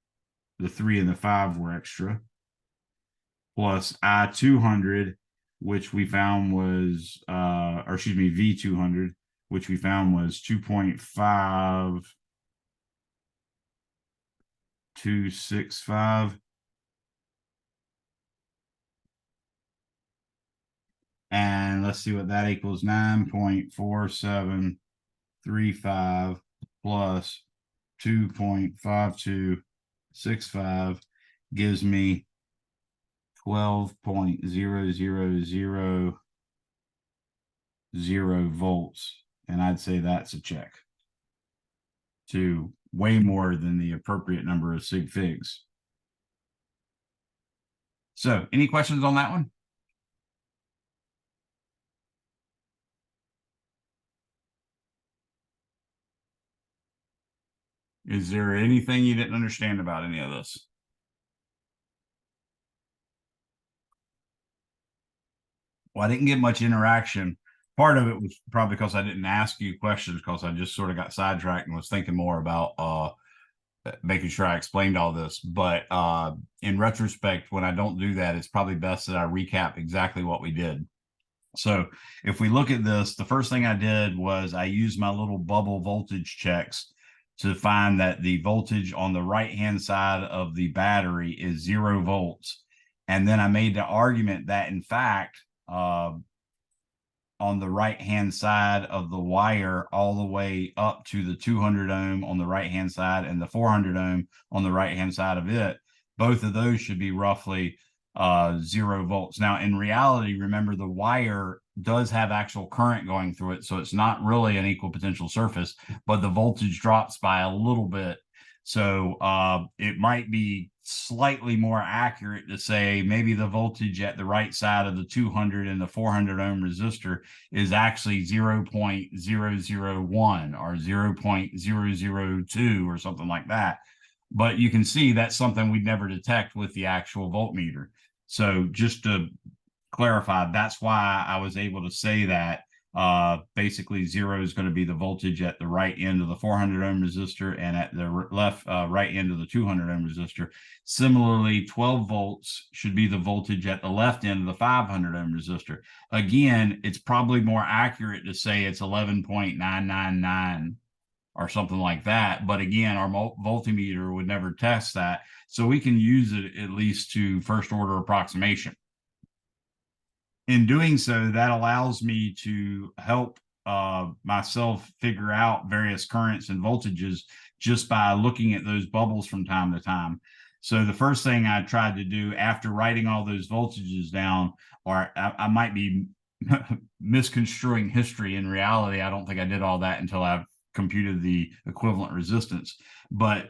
Speaker 1: the 3 and the 5 were extra, plus I200, which we found was, or excuse me, V200, which we found was 2.5265. And let's see what that equals, 9.4735 plus 2.5265 gives me 12.0000 volts. And I'd say that's a check to way more than the appropriate number of sig figs. So any questions on that one? Is there anything you didn't understand about any of this? Well, I didn't get much interaction. Part of it was probably because I didn't ask you questions, because I just sort of got sidetracked and was thinking more about making sure I explained all this. But in retrospect, when I don't do that, it's probably best that I recap exactly what we did. So if we look at this, the first thing I did was I used my little bubble voltage checks to find that the voltage on the right-hand side of the battery is 0 volts. And then I made the argument that, in fact, on the right-hand side of the wire all the way up to the 200 ohm on the right-hand side and the 400 ohm on the right-hand side of it, both of those should be roughly 0 volts. Now, in reality, remember, the wire does have actual current going through it, so it's not really an equal potential surface, but the voltage drops by a little bit. So it might be slightly more accurate to say maybe the voltage at the right side of the 200 and the 400 ohm resistor is actually 0.001 or 0.002 or something like that. But you can see that's something we'd never detect with the actual voltmeter. So just to clarify, that's why I was able to say that basically 0 is going to be the voltage at the right end of the 400 ohm resistor and at the left right end of the 200 ohm resistor. Similarly, 12 volts should be the voltage at the left end of the 500 ohm resistor. Again, it's probably more accurate to say it's 11.999 or something like that. But again, our voltmeter would never test that. So we can use it at least to first order approximation. In doing so, that allows me to help myself figure out various currents and voltages just by looking at those bubbles from time to time. So the first thing I tried to do after writing all those voltages down, or I might be misconstruing history. In reality, I don't think I did all that until I've computed the equivalent resistance. But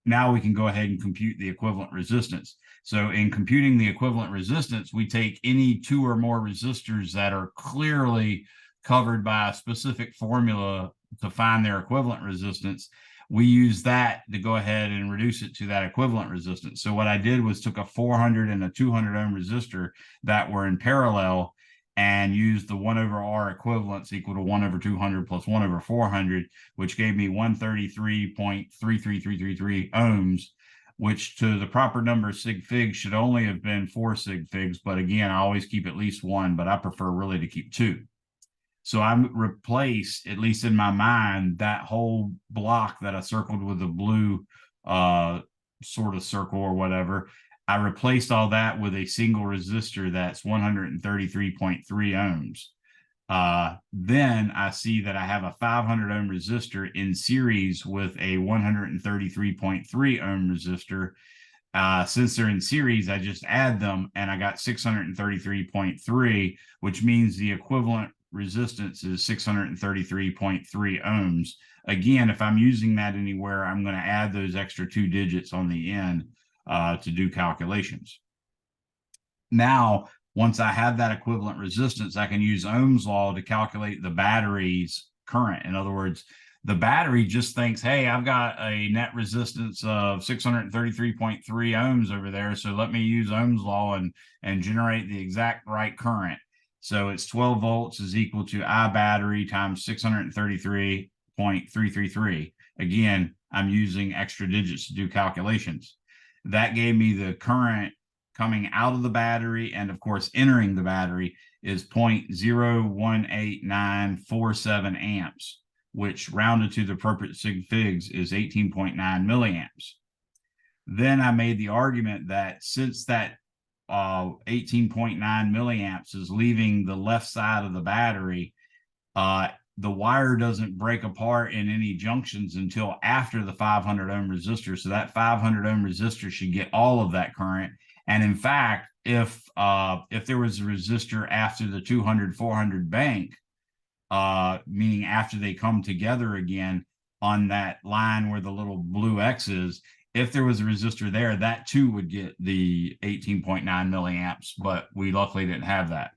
Speaker 1: now we can go ahead and compute the equivalent resistance. So in computing the equivalent resistance, we take any two or more resistors that are clearly covered by a specific formula to find their equivalent resistance. We use that to go ahead and reduce it to that equivalent resistance. So what I did was took a 400 and a 200 ohm resistor that were in parallel and used the 1 over R equivalence equal to 1 over 200 plus 1 over 400, which gave me 133.33333 ohms, which to the proper number of sig figs should only have been 4 sig figs. But again, I always keep at least one, but I prefer really to keep 2. So I replace, at least in my mind, that whole block that I circled with the blue sort of circle or whatever. I replaced all that with a single resistor that's 133.3 ohms. Then I see that I have a 500 ohm resistor in series with a 133.3 ohm resistor. Since they're in series, I just add them and I got 633.3, which means the equivalent resistance is 633.3 ohms. Again, if I'm using that anywhere, I'm going to add those extra 2 digits on the end to do calculations. Now, once I have that equivalent resistance, I can use Ohm's law to calculate the battery's current. In other words, the battery just thinks, hey, I've got a net resistance of 633.3 ohms over there, so let me use Ohm's law and generate the exact right current. So it's 12 volts is equal to I battery times 633.333. Again, I'm using extra digits to do calculations. That gave me the current coming out of the battery, and of course entering the battery is 0.018947 amps, which rounded to the appropriate sig figs is 18.9 milliamps. Then I made the argument that since that 18.9 milliamps is leaving the left side of the battery, the wire doesn't break apart in any junctions until after the 500 ohm resistor. So that 500 ohm resistor should get all of that current. And in fact, if there was a resistor after the 200, 400 bank, meaning after they come together again on that line where the little blue X is, if there was a resistor there, that too would get the 18.9 milliamps, but we luckily didn't have that.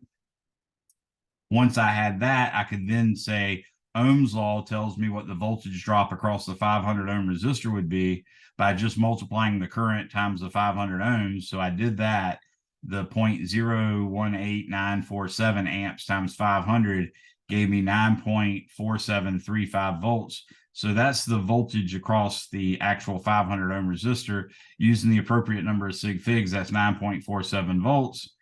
Speaker 1: Once I had that, I could then say Ohm's law tells me what the voltage drop across the 500 ohm resistor would be by just multiplying the current times the 500 ohms. So I did that. The 0.018947 amps times 500 gave me 9.4735 volts. So that's the voltage across the actual 500 ohm resistor. Using the appropriate number of sig figs, that's 9.47 volts.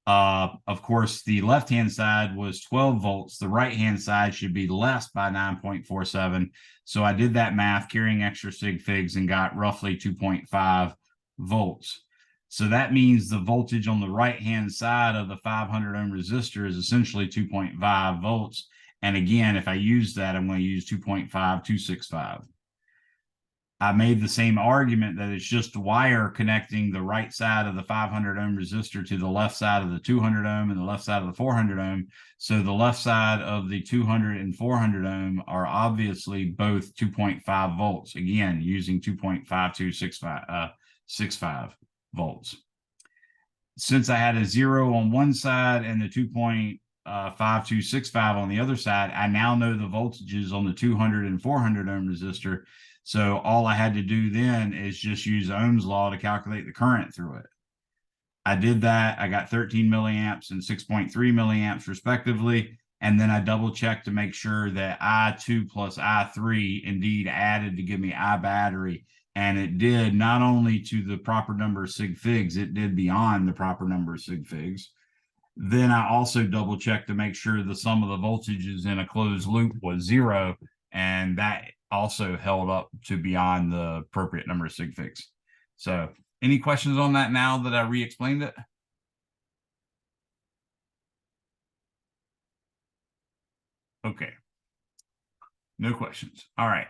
Speaker 1: Of course, the left-hand side was 12 volts. The right-hand side should be less by 9.47. So I did that math, carrying extra sig figs, and got roughly 2.5 volts. So that means the voltage on the right-hand side of the 500 ohm resistor is essentially 2.5 volts. And again, if I use that, I'm going to use 2.5265. I made the same argument that it's just wire connecting the right side of the 500 ohm resistor to the left side of the 200 ohm and the left side of the 400 ohm. So the left side of the 200 and 400 ohm are obviously both 2.5 volts. Again, using 2.5265 volts. Since I had a 0 on one side and the 2.5265 on the other side, I now know the voltages on the 200 and 400 ohm resistor. So all I had to do then is just use Ohm's law to calculate the current through it. I did that. I got 13 milliamps and 6.3 milliamps respectively. And then I double checked to make sure that I2 plus I3 indeed added to give me I battery. And it did not only to the proper number of sig figs, it did beyond the proper number of sig figs. Then I also double checked to make sure the sum of the voltages in a closed loop was 0. And that also held up to beyond the appropriate number of sig figs. So any questions on that now that I re-explained it? Okay. No questions. All right.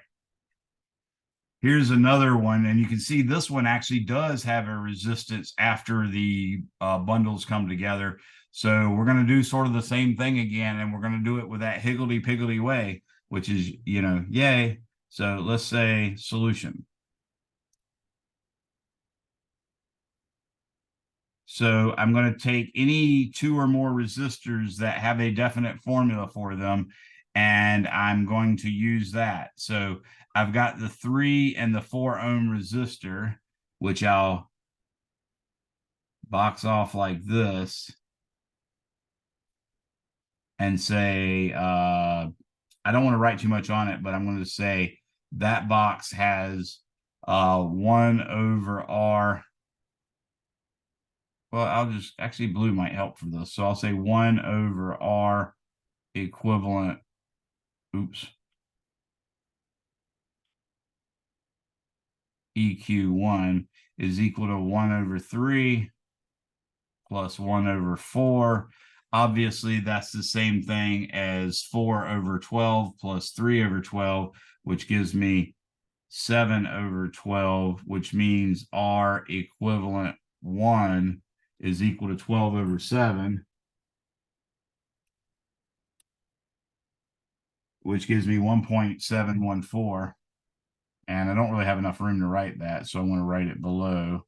Speaker 1: Here's another one, and you can see this one actually does have a resistance after the bundles come together. So we're going to do sort of the same thing again, and we're going to do it with that higgledy-piggledy way, which is, yay. So let's say solution. So I'm going to take any 2 or more resistors that have a definite formula for them, and I'm going to use that. So I've got the 3 and the 4 ohm resistor, which I'll box off like this and say, I don't want to write too much on it, but I'm going to say that box has 1 over R. Well, I'll just actually blue might help for this. So I'll say 1 over R equivalent. Oops. EQ1 is equal to 1 over 3 plus 1 over 4. Obviously, that's the same thing as 4 over 12 plus 3 over 12, which gives me 7 over 12, which means R equivalent 1 is equal to 12 over 7, which gives me 1.714. And I don't really have enough room to write that, so I'm going to write it below.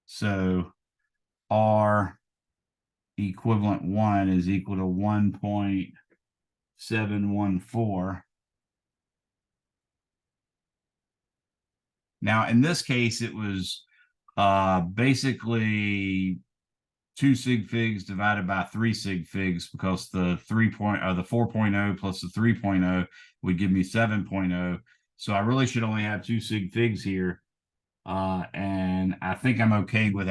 Speaker 1: So R equivalent 1 is equal to 1.714. Now, in this case, it was basically 2 sig figs divided by 3 sig figs, because the 4.0 plus the 3.0 would give me 7.0. So I really should only have 2 sig figs here. And I think I'm okay with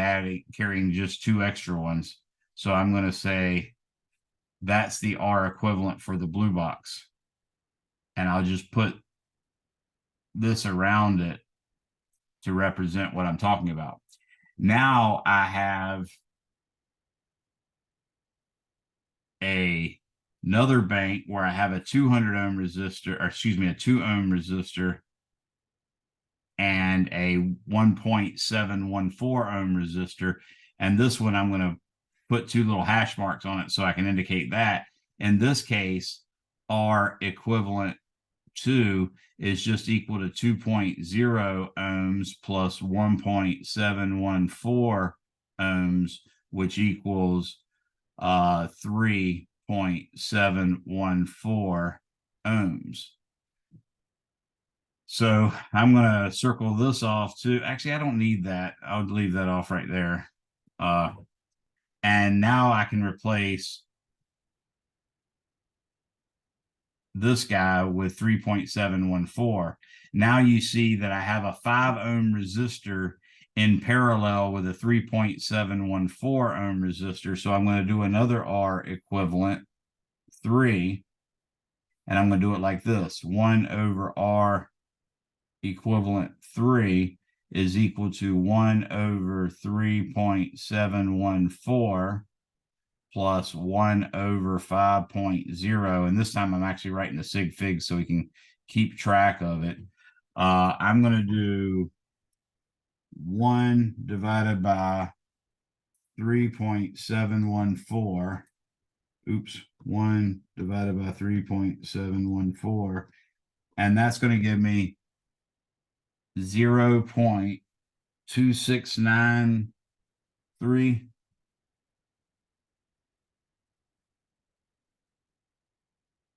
Speaker 1: carrying just 2 extra ones. So I'm going to say that's the R equivalent for the blue box. And I'll just put this around it to represent what I'm talking about. Now I have another bank where I have a 200 ohm resistor, or excuse me, a 2 ohm resistor and a 1.714 ohm resistor. And this one, I'm going to put 2 little hash marks on it so I can indicate that. In this case, R equivalent 2 is just equal to 2.0 ohms plus 1.714 ohms, which equals 3.714 ohms. So I'm going to circle this off too. Actually, I don't need that. I'll leave that off right there. And now I can replace this guy with 3.714. Now you see that I have a 5 ohm resistor in parallel with a 3.714 ohm resistor. So I'm going to do another R equivalent 3, and I'm going to do it like this: 1 over R equivalent 3 is equal to 1 over 3.714 plus 1 over 5.0. And this time I'm actually writing the sig fig so we can keep track of it. I'm going to do 1 divided by 3.714. Oops, 1 divided by 3.714. And that's going to give me 0.2693.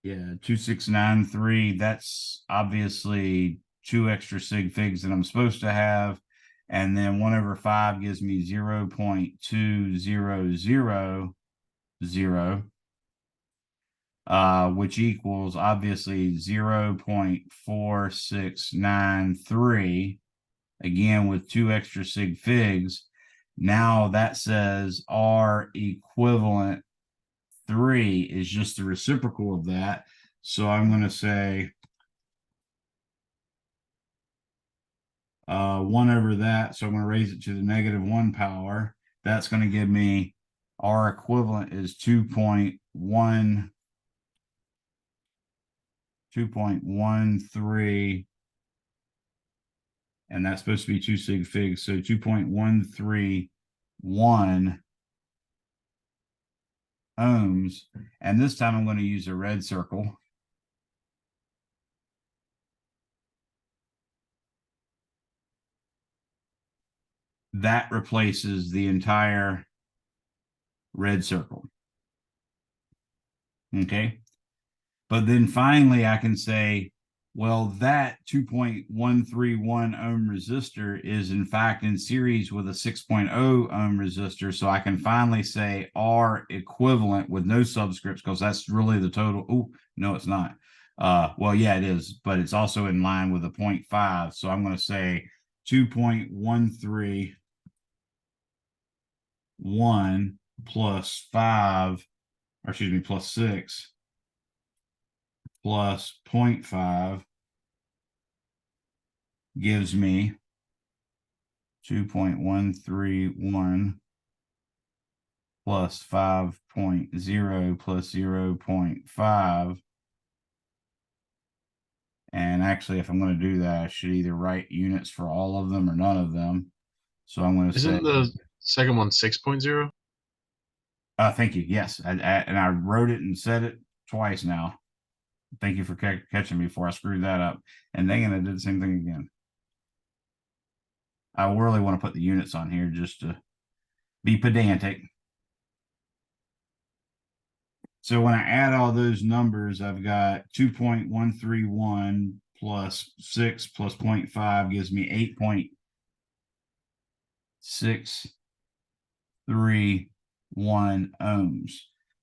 Speaker 1: Yeah, 2693. That's obviously 2 extra sig figs that I'm supposed to have. And then 1 over 5 gives me 0.2000, which equals obviously 0.4693. Again, with 2 extra sig figs. Now that says R equivalent 3 is just the reciprocal of that. So I'm going to say 1 over that. So I'm going to raise it to the -1 power. That's going to give me R equivalent is 2.13, and that's supposed to be 2 sig figs. So 2.131 ohms. And this time I'm going to use a red circle. that replaces the entire red circle. Okay. But then finally I can say, well, that 2.131 ohm resistor is in fact in series with a 6.0 ohm resistor. So I can finally say R equivalent with no subscripts, because that's really the total. Oh, no, it's not. Well, yeah, it is, but it's also in line with a 0.5. So I'm going to say 2.131 plus 5, or excuse me, plus 6 plus 0.5 gives me 2.131 plus 5.0 plus 0.5. And actually, if I'm going to do that, I should either write units for all of them or none of them. So I'm going to say,
Speaker 4: Isn't the second one 6.0?
Speaker 1: thank you. Yes. And I wrote it and said it twice now. Thank you for catching me before I screwed that up. And then I did the same thing again. I really want to put the units on here just to be pedantic. So when I add all those numbers, I've got 2.131 plus 6 plus 0.5 gives me 8.631 ohms.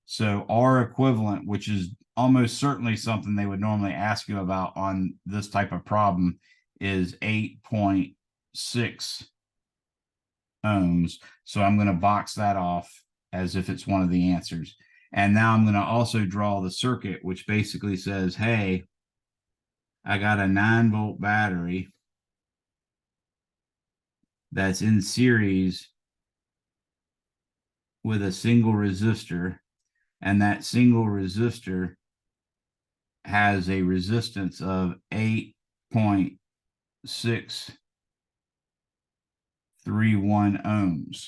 Speaker 1: So R equivalent, which is almost certainly something they would normally ask you about on this type of problem, is 8.6 ohms. So I'm going to box that off as if it's one of the answers. And now I'm going to also draw the circuit, which basically says, hey, I got a 9-volt battery that's in series with a single resistor, and that single resistor has a resistance of 8.631 ohms.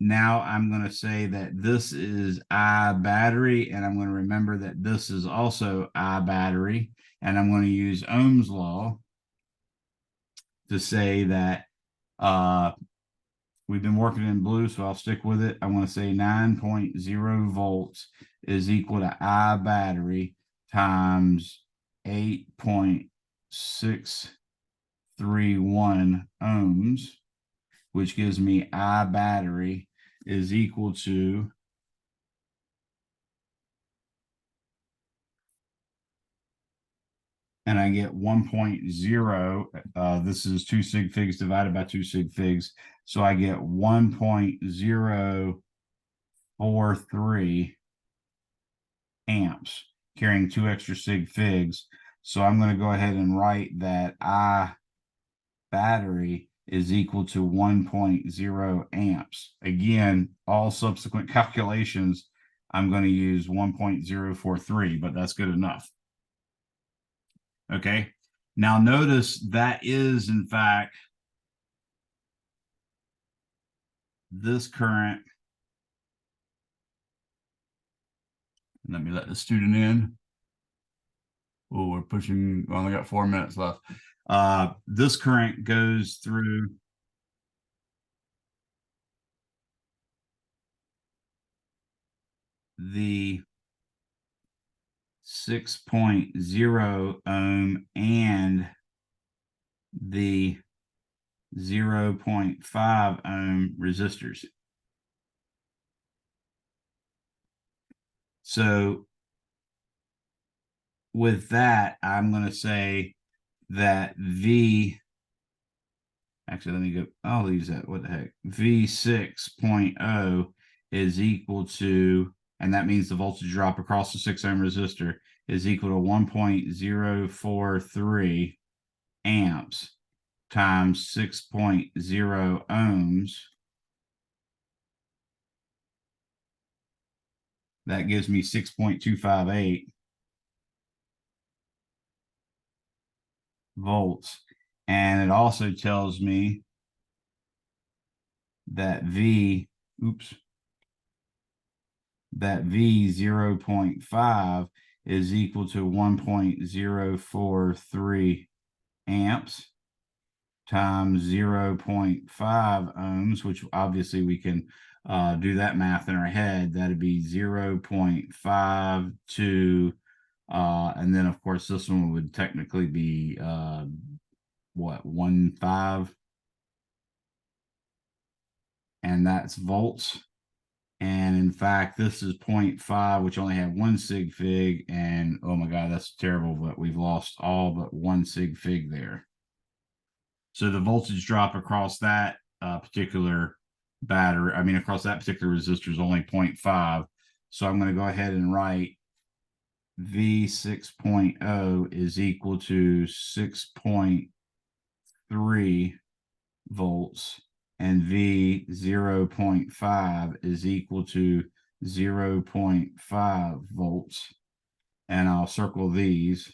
Speaker 1: Now I'm going to say that this is I battery, and I'm going to remember that this is also I battery, and I'm going to use Ohm's law to say that we've been working in blue, so I'll stick with it. I'm going to say 9.0 volts is equal to I battery times 8.631 ohms, which gives me I battery is equal to and I get 1.0. This is 2 sig figs divided by 2 sig figs. So I get 1.043 amps carrying 2 extra sig figs. So I'm going to go ahead and write that I battery is equal to 1.0 amps. Again, all subsequent calculations, I'm going to use 1.043, but that's good enough. Okay. Now notice that is in fact this current. Let me let the student in. Oh, we're pushing, we only got 4 minutes left. This current goes through the 6.0 ohm and the 0.5 ohm resistors. So with that, I'm going to say that actually, let me go, I'll use that, what the heck, V6.0 is equal to, and that means the voltage drop across the 6 ohm resistor is equal to 1.043 amps times 6.0 ohms. That gives me 6.258 volts. And it also tells me that V 0.5 is equal to 1.043 amps times 0.5 ohms, which obviously we can do that math in our head. That'd be 0.52, and then of course this one would technically be what, 1.5, and that's volts. And in fact, this is 0.5, which only had 1 sig fig, and oh my god, that's terrible, but we've lost all but 1 sig fig there. So the voltage drop across that particular battery, I mean across that particular resistor, is only 0.5. So I'm going to go ahead and write V 6.0 is equal to 6.3 volts, and V 0.5 is equal to 0.5 volts. And I'll circle these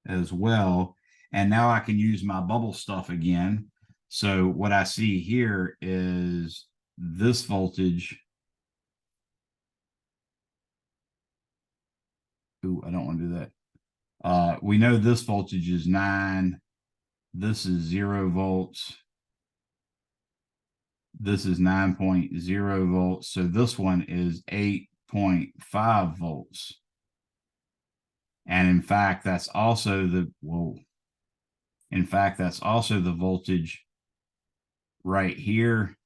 Speaker 1: as well. And now I can use my bubble stuff again. So what I see here is this voltage. Ooh, I don't want to do that. We know this voltage is 9. This is 0 volts. This is 9.0 volts. So this one is 8.5 volts. And in fact, that's also the, in fact, that's also the voltage right here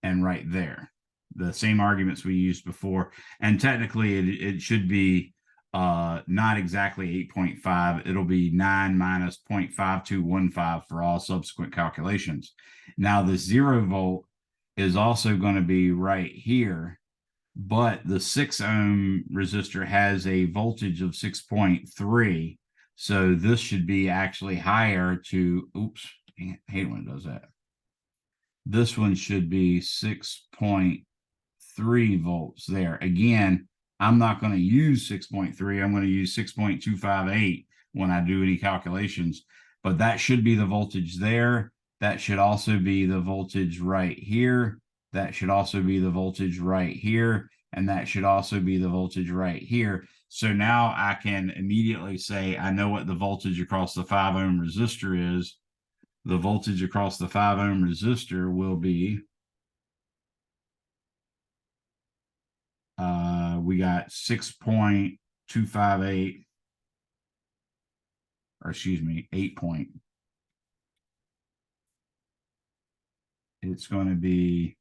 Speaker 1: and right there. The same arguments we used before. And technically it should be not exactly 8.5. It'll be 9 minus 0.5215 for all subsequent calculations. Now the 0 volt is also going to be right here, but the 6 ohm resistor has a voltage of 6.3. So this should be actually higher to, oops, I hate when it does that. This one should be 6.3 volts there. Again, I'm not going to use 6.3. I'm going to use 6.258 when I do any calculations, but that should be the voltage there. That should also be the voltage right here. That should also be the voltage right here. And that should also be the voltage right here. So now I can immediately say, I know what the voltage across the 5 ohm resistor is. The voltage across the 5 ohm resistor will be, we got 6.258, or excuse me, 8 point. It's going to be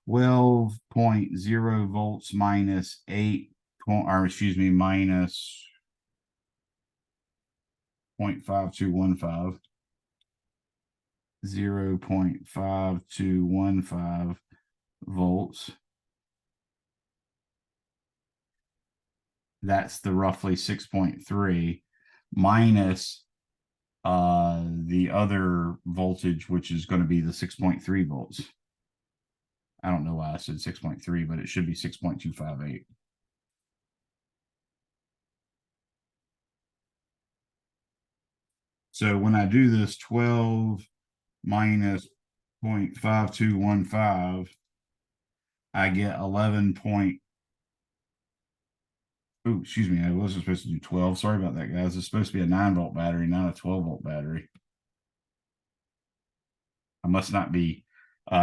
Speaker 1: 12.0 volts minus 8 point, or excuse me, minus 0.5215. 0.5215 volts. That's the roughly 6.3 minus the other voltage, which is going to be the 6.3 volts. I don't know why I said 6.3, but it should be 6.258. So when I do this 12 minus 0.5215, I get 11 point. Oh, excuse me. I wasn't supposed to do 12. Sorry about that, guys. It's supposed to be a 9-volt battery, not a 12-volt battery. I must not be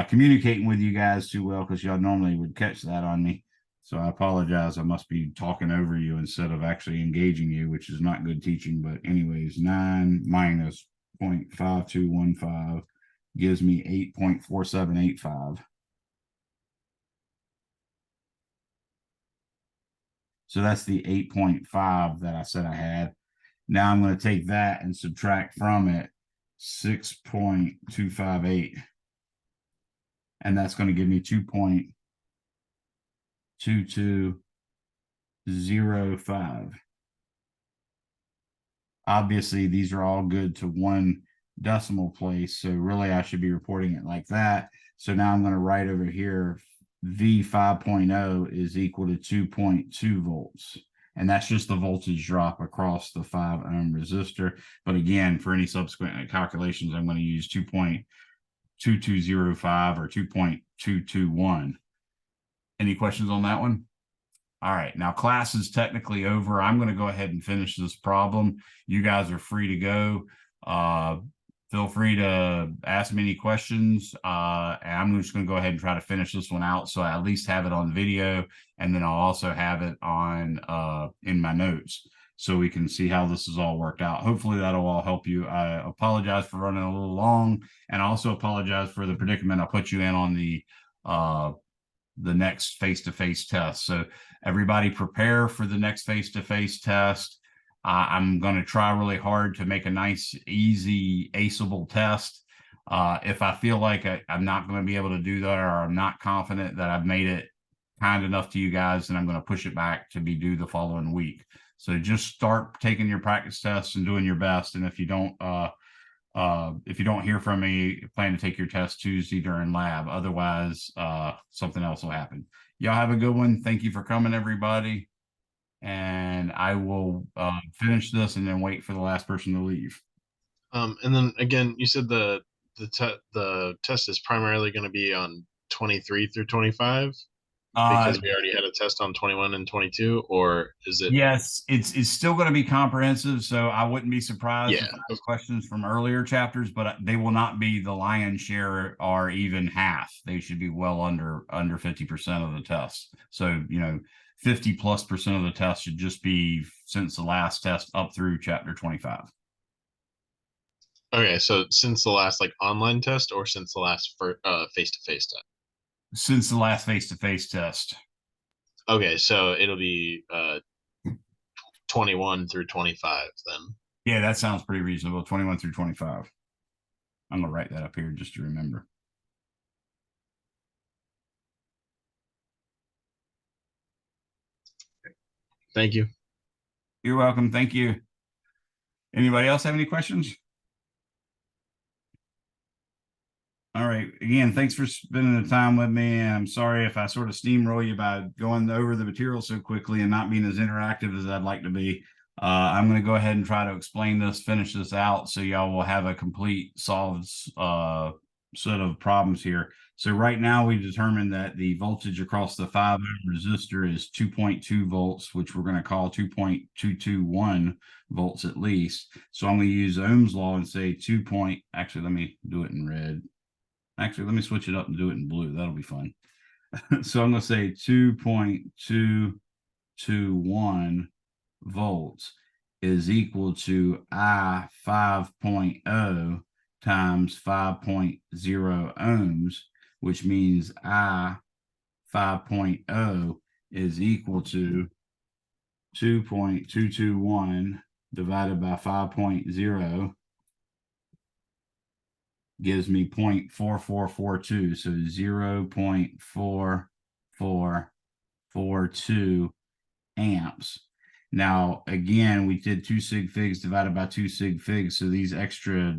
Speaker 1: communicating with you guys too well, because y'all normally would catch that on me. So I apologize. I must be talking over you instead of actually engaging you, which is not good teaching. But anyways, 9 minus 0.5215 gives me 8.4785. So that's the 8.5 that I said I had. Now I'm going to take that and subtract from it 6.258. And that's going to give me 2.2205. Obviously, these are all good to 1 decimal place. So really, I should be reporting it like that. So now I'm going to write over here, V 5.0 is equal to 2.2 volts. And that's just the voltage drop across the 5 ohm resistor. But again, for any subsequent calculations, I'm going to use 2.2205 or 2.221. Any questions on that one? All right, now class is technically over. I'm going to go ahead and finish this problem. You guys are free to go. Feel free to ask me any questions. And I'm just going to go ahead and try to finish this one out, so I at least have it on video, and then I'll also have it on in my notes, so we can see how this is all worked out. Hopefully that'll all help you. I apologize for running a little long, and I also apologize for the predicament I put you in on the next face-to-face test. So everybody prepare for the next face-to-face test. I'm going to try really hard to make a nice, easy, aceable test. If I feel like I'm not going to be able to do that, or I'm not confident that I've made it kind enough to you guys, then I'm going to push it back to be due the following week. So just start taking your practice tests and doing your best. And if you don't hear from me, plan to take your test Tuesday during lab. Otherwise, something else will happen. Y'all have a good one. Thank you for coming, everybody. And I will finish this and then wait for the last person to leave.
Speaker 4: And then again, you said the test is primarily going to be on 23 through 25 because we already had a test on 21 and 22, or is it?
Speaker 1: Yes, it's still going to be comprehensive, so I wouldn't be surprised if I
Speaker 4: Yeah.
Speaker 1: have questions from earlier chapters, but they will not be the lion's share or even half. They should be well under 50% of the test. So, 50+% of the test should just be since the last test up through chapter 25.
Speaker 4: Okay, so since the last online test, or since the last face-to-face test?
Speaker 1: Since the last face-to-face test.
Speaker 4: Okay, so it'll be 21 through 25 then.
Speaker 1: Yeah, that sounds pretty reasonable. 21 through 25. I'm gonna write that up here just to remember.
Speaker 4: Thank you.
Speaker 1: You're welcome. Thank you. Anybody else have any questions? All right. Again, thanks for spending the time with me. I'm sorry if I sort of steamroll you by going over the material so quickly and not being as interactive as I'd like to be. I'm going to go ahead and try to explain this, finish this out, so y'all will have a complete solved set of problems here. So right now we determined that the voltage across the 5 ohm resistor is 2.2 volts, which we're going to call 2.221 volts at least. So I'm going to use Ohm's law and say actually, let me do it in red. Actually, let me switch it up and do it in blue. That'll be fun. So I'm going to say 2.221 volts is equal to I 5.0 times 5.0 ohms, which means I 5.0 is equal to 2.221 divided by 5.0 gives me 0.4442. So 0.4442 amps. Now, again, we did 2 sig figs divided by 2 sig figs. So these extra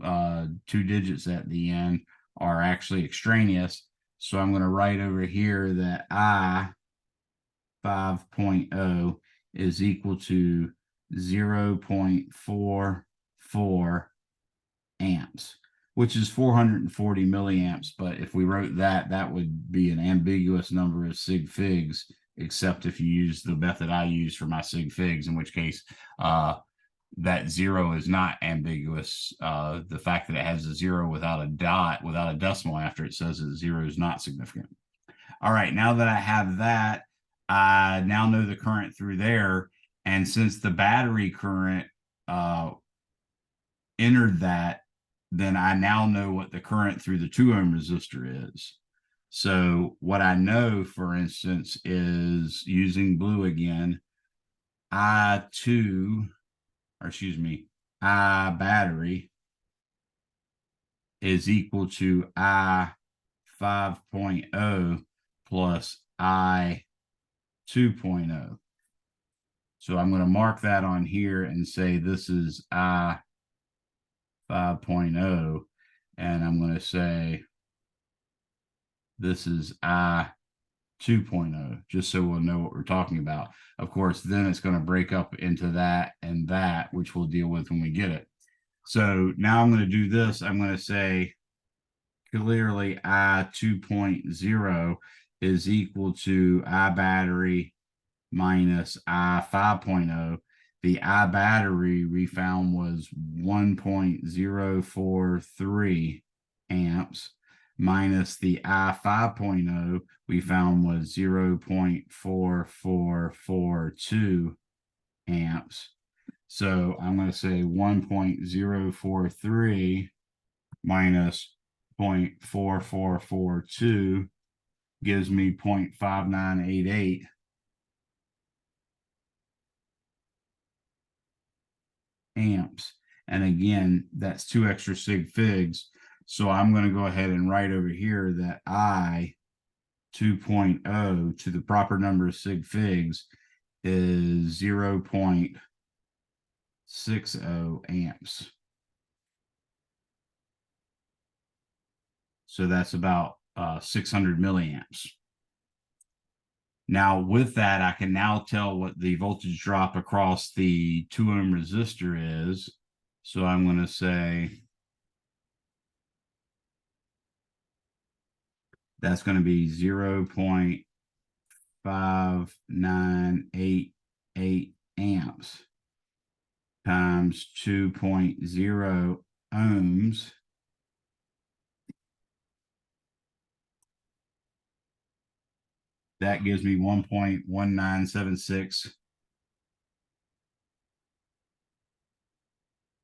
Speaker 1: 2 digits at the end are actually extraneous. So I'm going to write over here that I 5.0 is equal to 0.44 amps, which is 440 milliamps. But if we wrote that, that would be an ambiguous number of sig figs, except if you use the method I use for my sig figs, in which case that 0 is not ambiguous. The fact that it has a 0 without a dot, without a decimal after it, says that 0 is not significant. All right, now that I have that, I now know the current through there. And since the battery current entered that, then I now know what the current through the 2 ohm resistor is. So what I know, for instance, is using blue again, I battery is equal to I 5.0 plus I 2.0. So I'm going to mark that on here and say this is I 5.0, and I'm going to say this is I 2.0, just so we'll know what we're talking about. Of course, then it's going to break up into that and that, which we'll deal with when we get it. So now I'm going to do this. I'm going to say clearly I 2.0 is equal to I battery minus I 5.0. The I battery we found was 1.043 amps minus the I 5.0 we found was 0.4442 amps. So I'm going to say 1.043 minus 0.4442 gives me 0.5988 amps. And again, that's 2 extra sig figs. So I'm going to go ahead and write over here that I 2.0 to the proper number of sig figs is 0.60 amps. So that's about 600 milliamps. Now with that, I can now tell what the voltage drop across the 2 ohm resistor is. So I'm going to say that's going to be 0.5988 amps times 2.0 ohms. That gives me 1.1976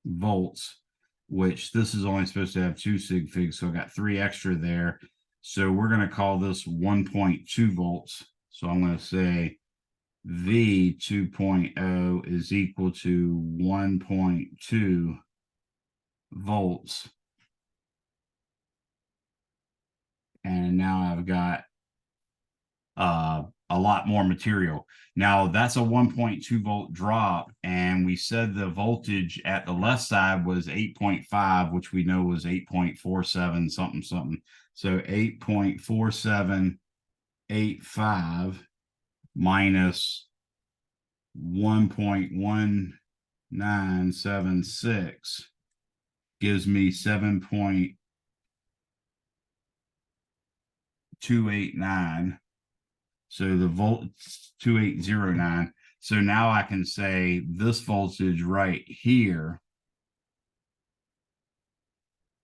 Speaker 1: volts, which this is only supposed to have 2 sig figs, so I got 3 extra there. So we're going to call this 1.2 volts. So I'm going to say V 2.0 is equal to 1.2 volts. And now I've got a lot more material. Now that's a 1.2 volt drop, and we said the voltage at the left side was 8.5, which we know was 8.47 something something. So 8.4785 minus 1.1976 gives me 7.289. So the volt 2809. So now I can say this voltage right here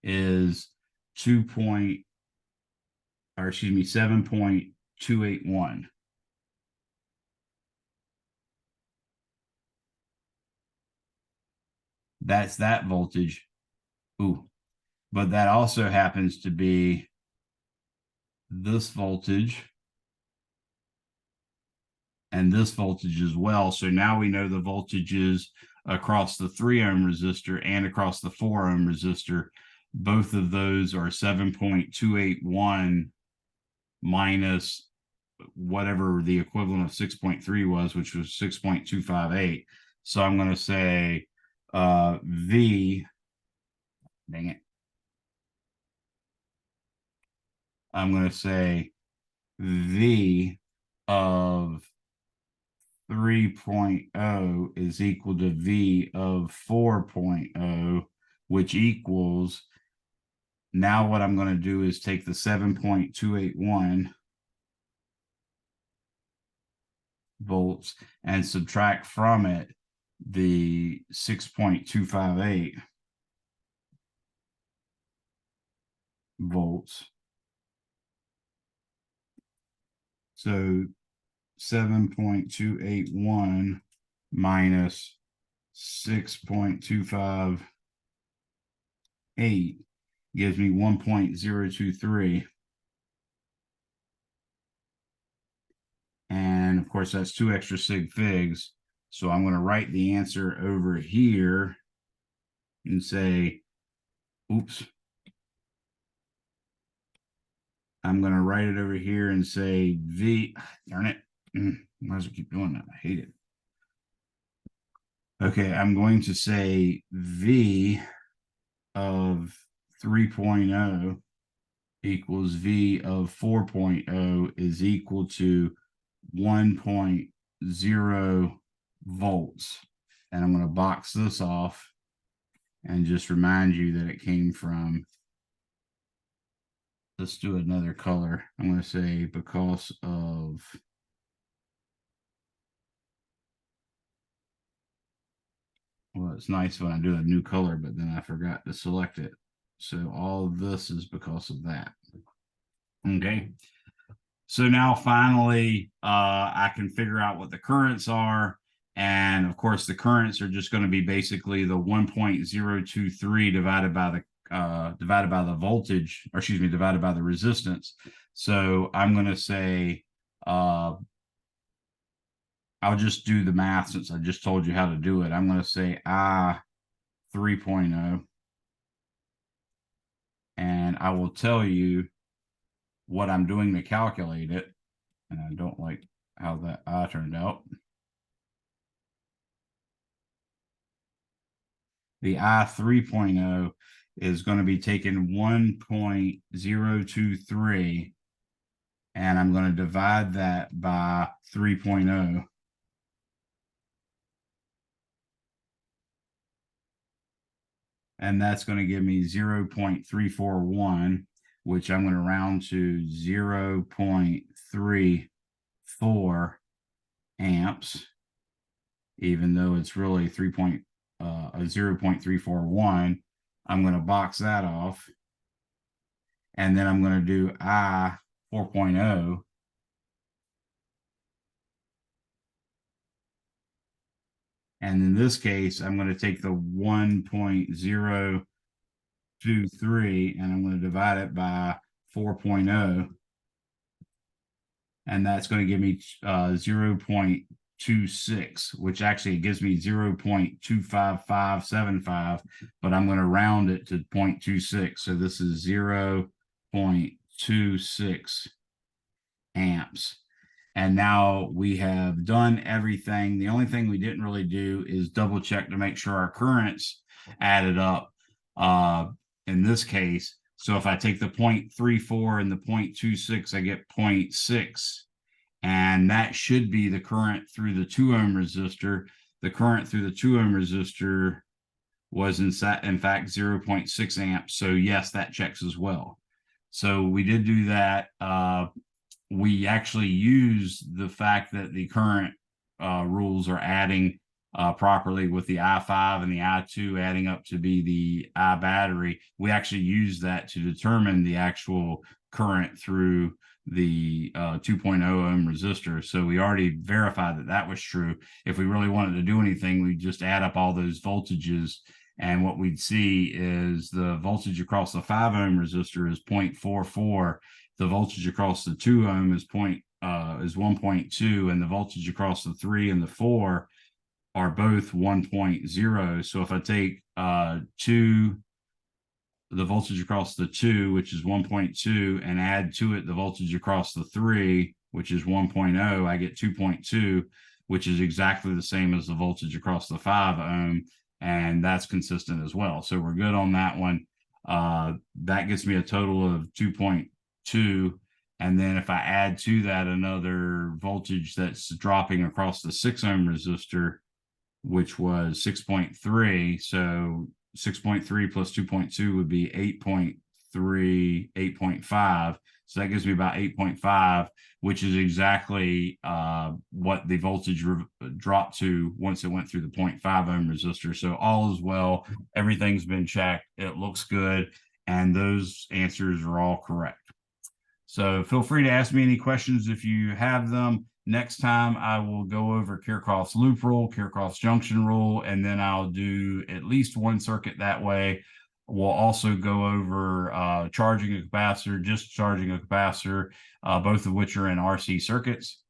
Speaker 1: is 7.281. That's that voltage. Ooh, but that also happens to be this voltage and this voltage as well. So now we know the voltages across the 3 ohm resistor and across the 4 ohm resistor. Both of those are 7.281 minus whatever the equivalent of 6.3 was, which was 6.258. So I'm going to say V, dang it. I'm going to say V of 3.0 is equal to V of 4.0, which equals, now what I'm going to do is take the 7.281 volts and subtract from it the 6.258 volts. So 7.281 minus 6.258 gives me 1.023. And of course, that's 2 extra sig figs. So I'm going to write the answer over here and say, oops. I'm going to write it over here and say V, darn it. Why does it keep doing that? I hate it. Okay, I'm going to say V of 3.0 equals V of 4.0 is equal to 1.0 volts. And I'm going to box this off and just remind you that it came from, let's do another color. I'm going to say because of it's nice when I do a new color, but then I forgot to select it. So all of this is because of that. Okay. So now finally, I can figure out what the currents are. And of course, the currents are just going to be basically the 1.023 divided by the voltage, or excuse me, divided by the resistance. So I'm going to say, I'll just do the math since I just told you how to do it. I'm going to say I 3.0. And I will tell you what I'm doing to calculate it. And I don't like how that I turned out. The I 3.0 is going to be taking 1.023 and I'm going to divide that by 3.0. And that's going to give me 0.341, which I'm going to round to 0.34 amps, even though it's really 0.341. I'm going to box that off. And then I'm going to do I 4.0. And in this case, I'm going to take the 1.023 and I'm going to divide it by 4.0. And that's going to give me 0.26, which actually gives me 0.25575, but I'm going to round it to 0.26. So this is 0.26 amps. And now we have done everything. The only thing we didn't really do is double check to make sure our currents added up in this case. So if I take the 0.34 and the 0.26, I get 0.6. And that should be the current through the 2 ohm resistor. The current through the 2 ohm resistor was in fact 0.6 amps. So yes, that checks as well. So we did do that. We actually use the fact that the current rules are adding properly with the I5 and the I2 adding up to be the I battery. We actually use that to determine the actual current through the 2.0 ohm resistor. So we already verified that that was true. If we really wanted to do anything, we just add up all those voltages. And what we'd see is the voltage across the 5 ohm resistor is 0.44. The voltage across the 2 ohm is 1.2, and the voltage across the 3 and the 4 are both 1.0. So if I take the voltage across the 2, which is 1.2, and add to it the voltage across the 3, which is 1.0, I get 2.2, which is exactly the same as the voltage across the 5 ohm, and that's consistent as well. So we're good on that one. That gets me a total of 2.2. And then if I add to that another voltage that's dropping across the 6 ohm resistor, which was 6.3, so 6.3 plus 2.2 would be 8.3, 8.5. So that gives me about 8.5, which is exactly what the voltage dropped to once it went through the 0.5 ohm resistor. So all is well. Everything's been checked. It looks good. And those answers are all correct. So feel free to ask me any questions if you have them. Next time I will go over Kirchhoff's loop rule, Kirchhoff's junction rule, and then I'll do at least one circuit that way. We'll also go over charging a capacitor, discharging a capacitor, both of which are in RC circuits.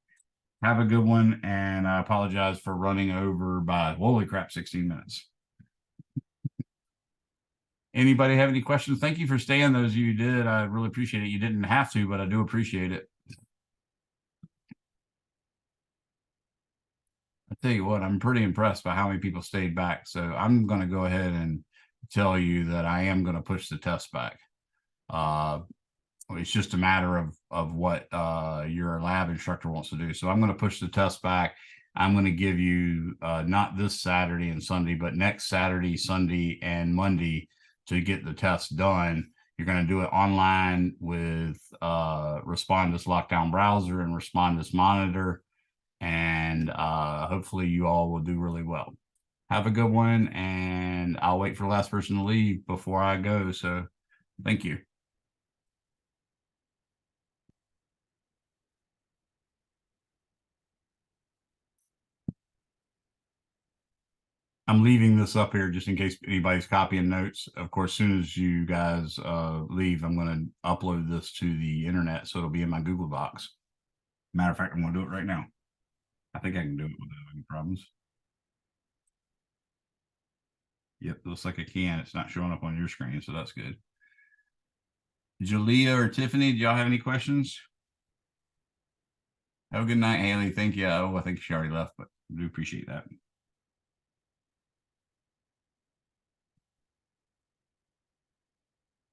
Speaker 1: Have a good one, and I apologize for running over by, holy crap, 16 minutes. Anybody have any questions? Thank you for staying, those of you who did. I really appreciate it. You didn't have to, but I do appreciate it. I tell you what, I'm pretty impressed by how many people stayed back. So I'm going to go ahead and tell you that I am going to push the test back. It's just a matter of what your lab instructor wants to do. So I'm going to push the test back. I'm going to give you not this Saturday and Sunday, but next Saturday, Sunday, and Monday to get the test done. You're going to do it online with Respondus Lockdown Browser and Respondus Monitor. And hopefully you all will do really well. Have a good one, and I'll wait for the last person to leave before I go. So thank you. I'm leaving this up here just in case anybody's copying notes. Of course, as soon as you guys leave, I'm going to upload this to the internet, so it'll be in my Google Docs. Matter of fact, I'm going to do it right now. I think I can do it without any problems. Yep, looks like I can. It's not showing up on your screen, so that's good. Jalea or Tiffany, do y'all have any questions? Have a good night, Haley. Thank you. Oh, I think she already left, but I do appreciate that.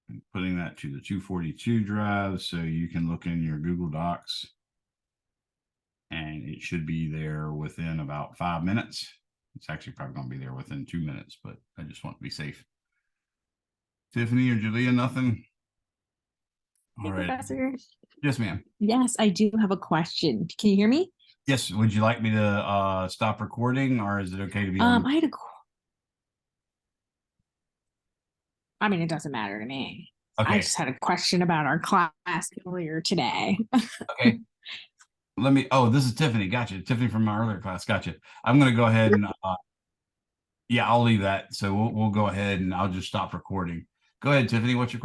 Speaker 1: And putting that to the 242 drive so you can look in your Google Docs. And it should be there within about 5 minutes. It's actually probably going to be there within 2 minutes, but I just want to be safe. Tiffany or Jalea, nothing? All right.
Speaker 5: Professor.
Speaker 1: Yes, ma'am.
Speaker 5: Yes, I do have a question. Can you hear me?
Speaker 1: Yes. Would you like me to stop recording, or is it okay to be on?
Speaker 5: I mean, it doesn't matter to me.
Speaker 1: Okay.
Speaker 5: I just had a question about our class earlier today.
Speaker 1: Okay. Let me, oh, this is Tiffany. Gotcha. Tiffany from my earlier class. Gotcha. I'm going to go ahead and, yeah, I'll leave that. So we'll go ahead and I'll just stop recording. Go ahead, Tiffany. What's your question?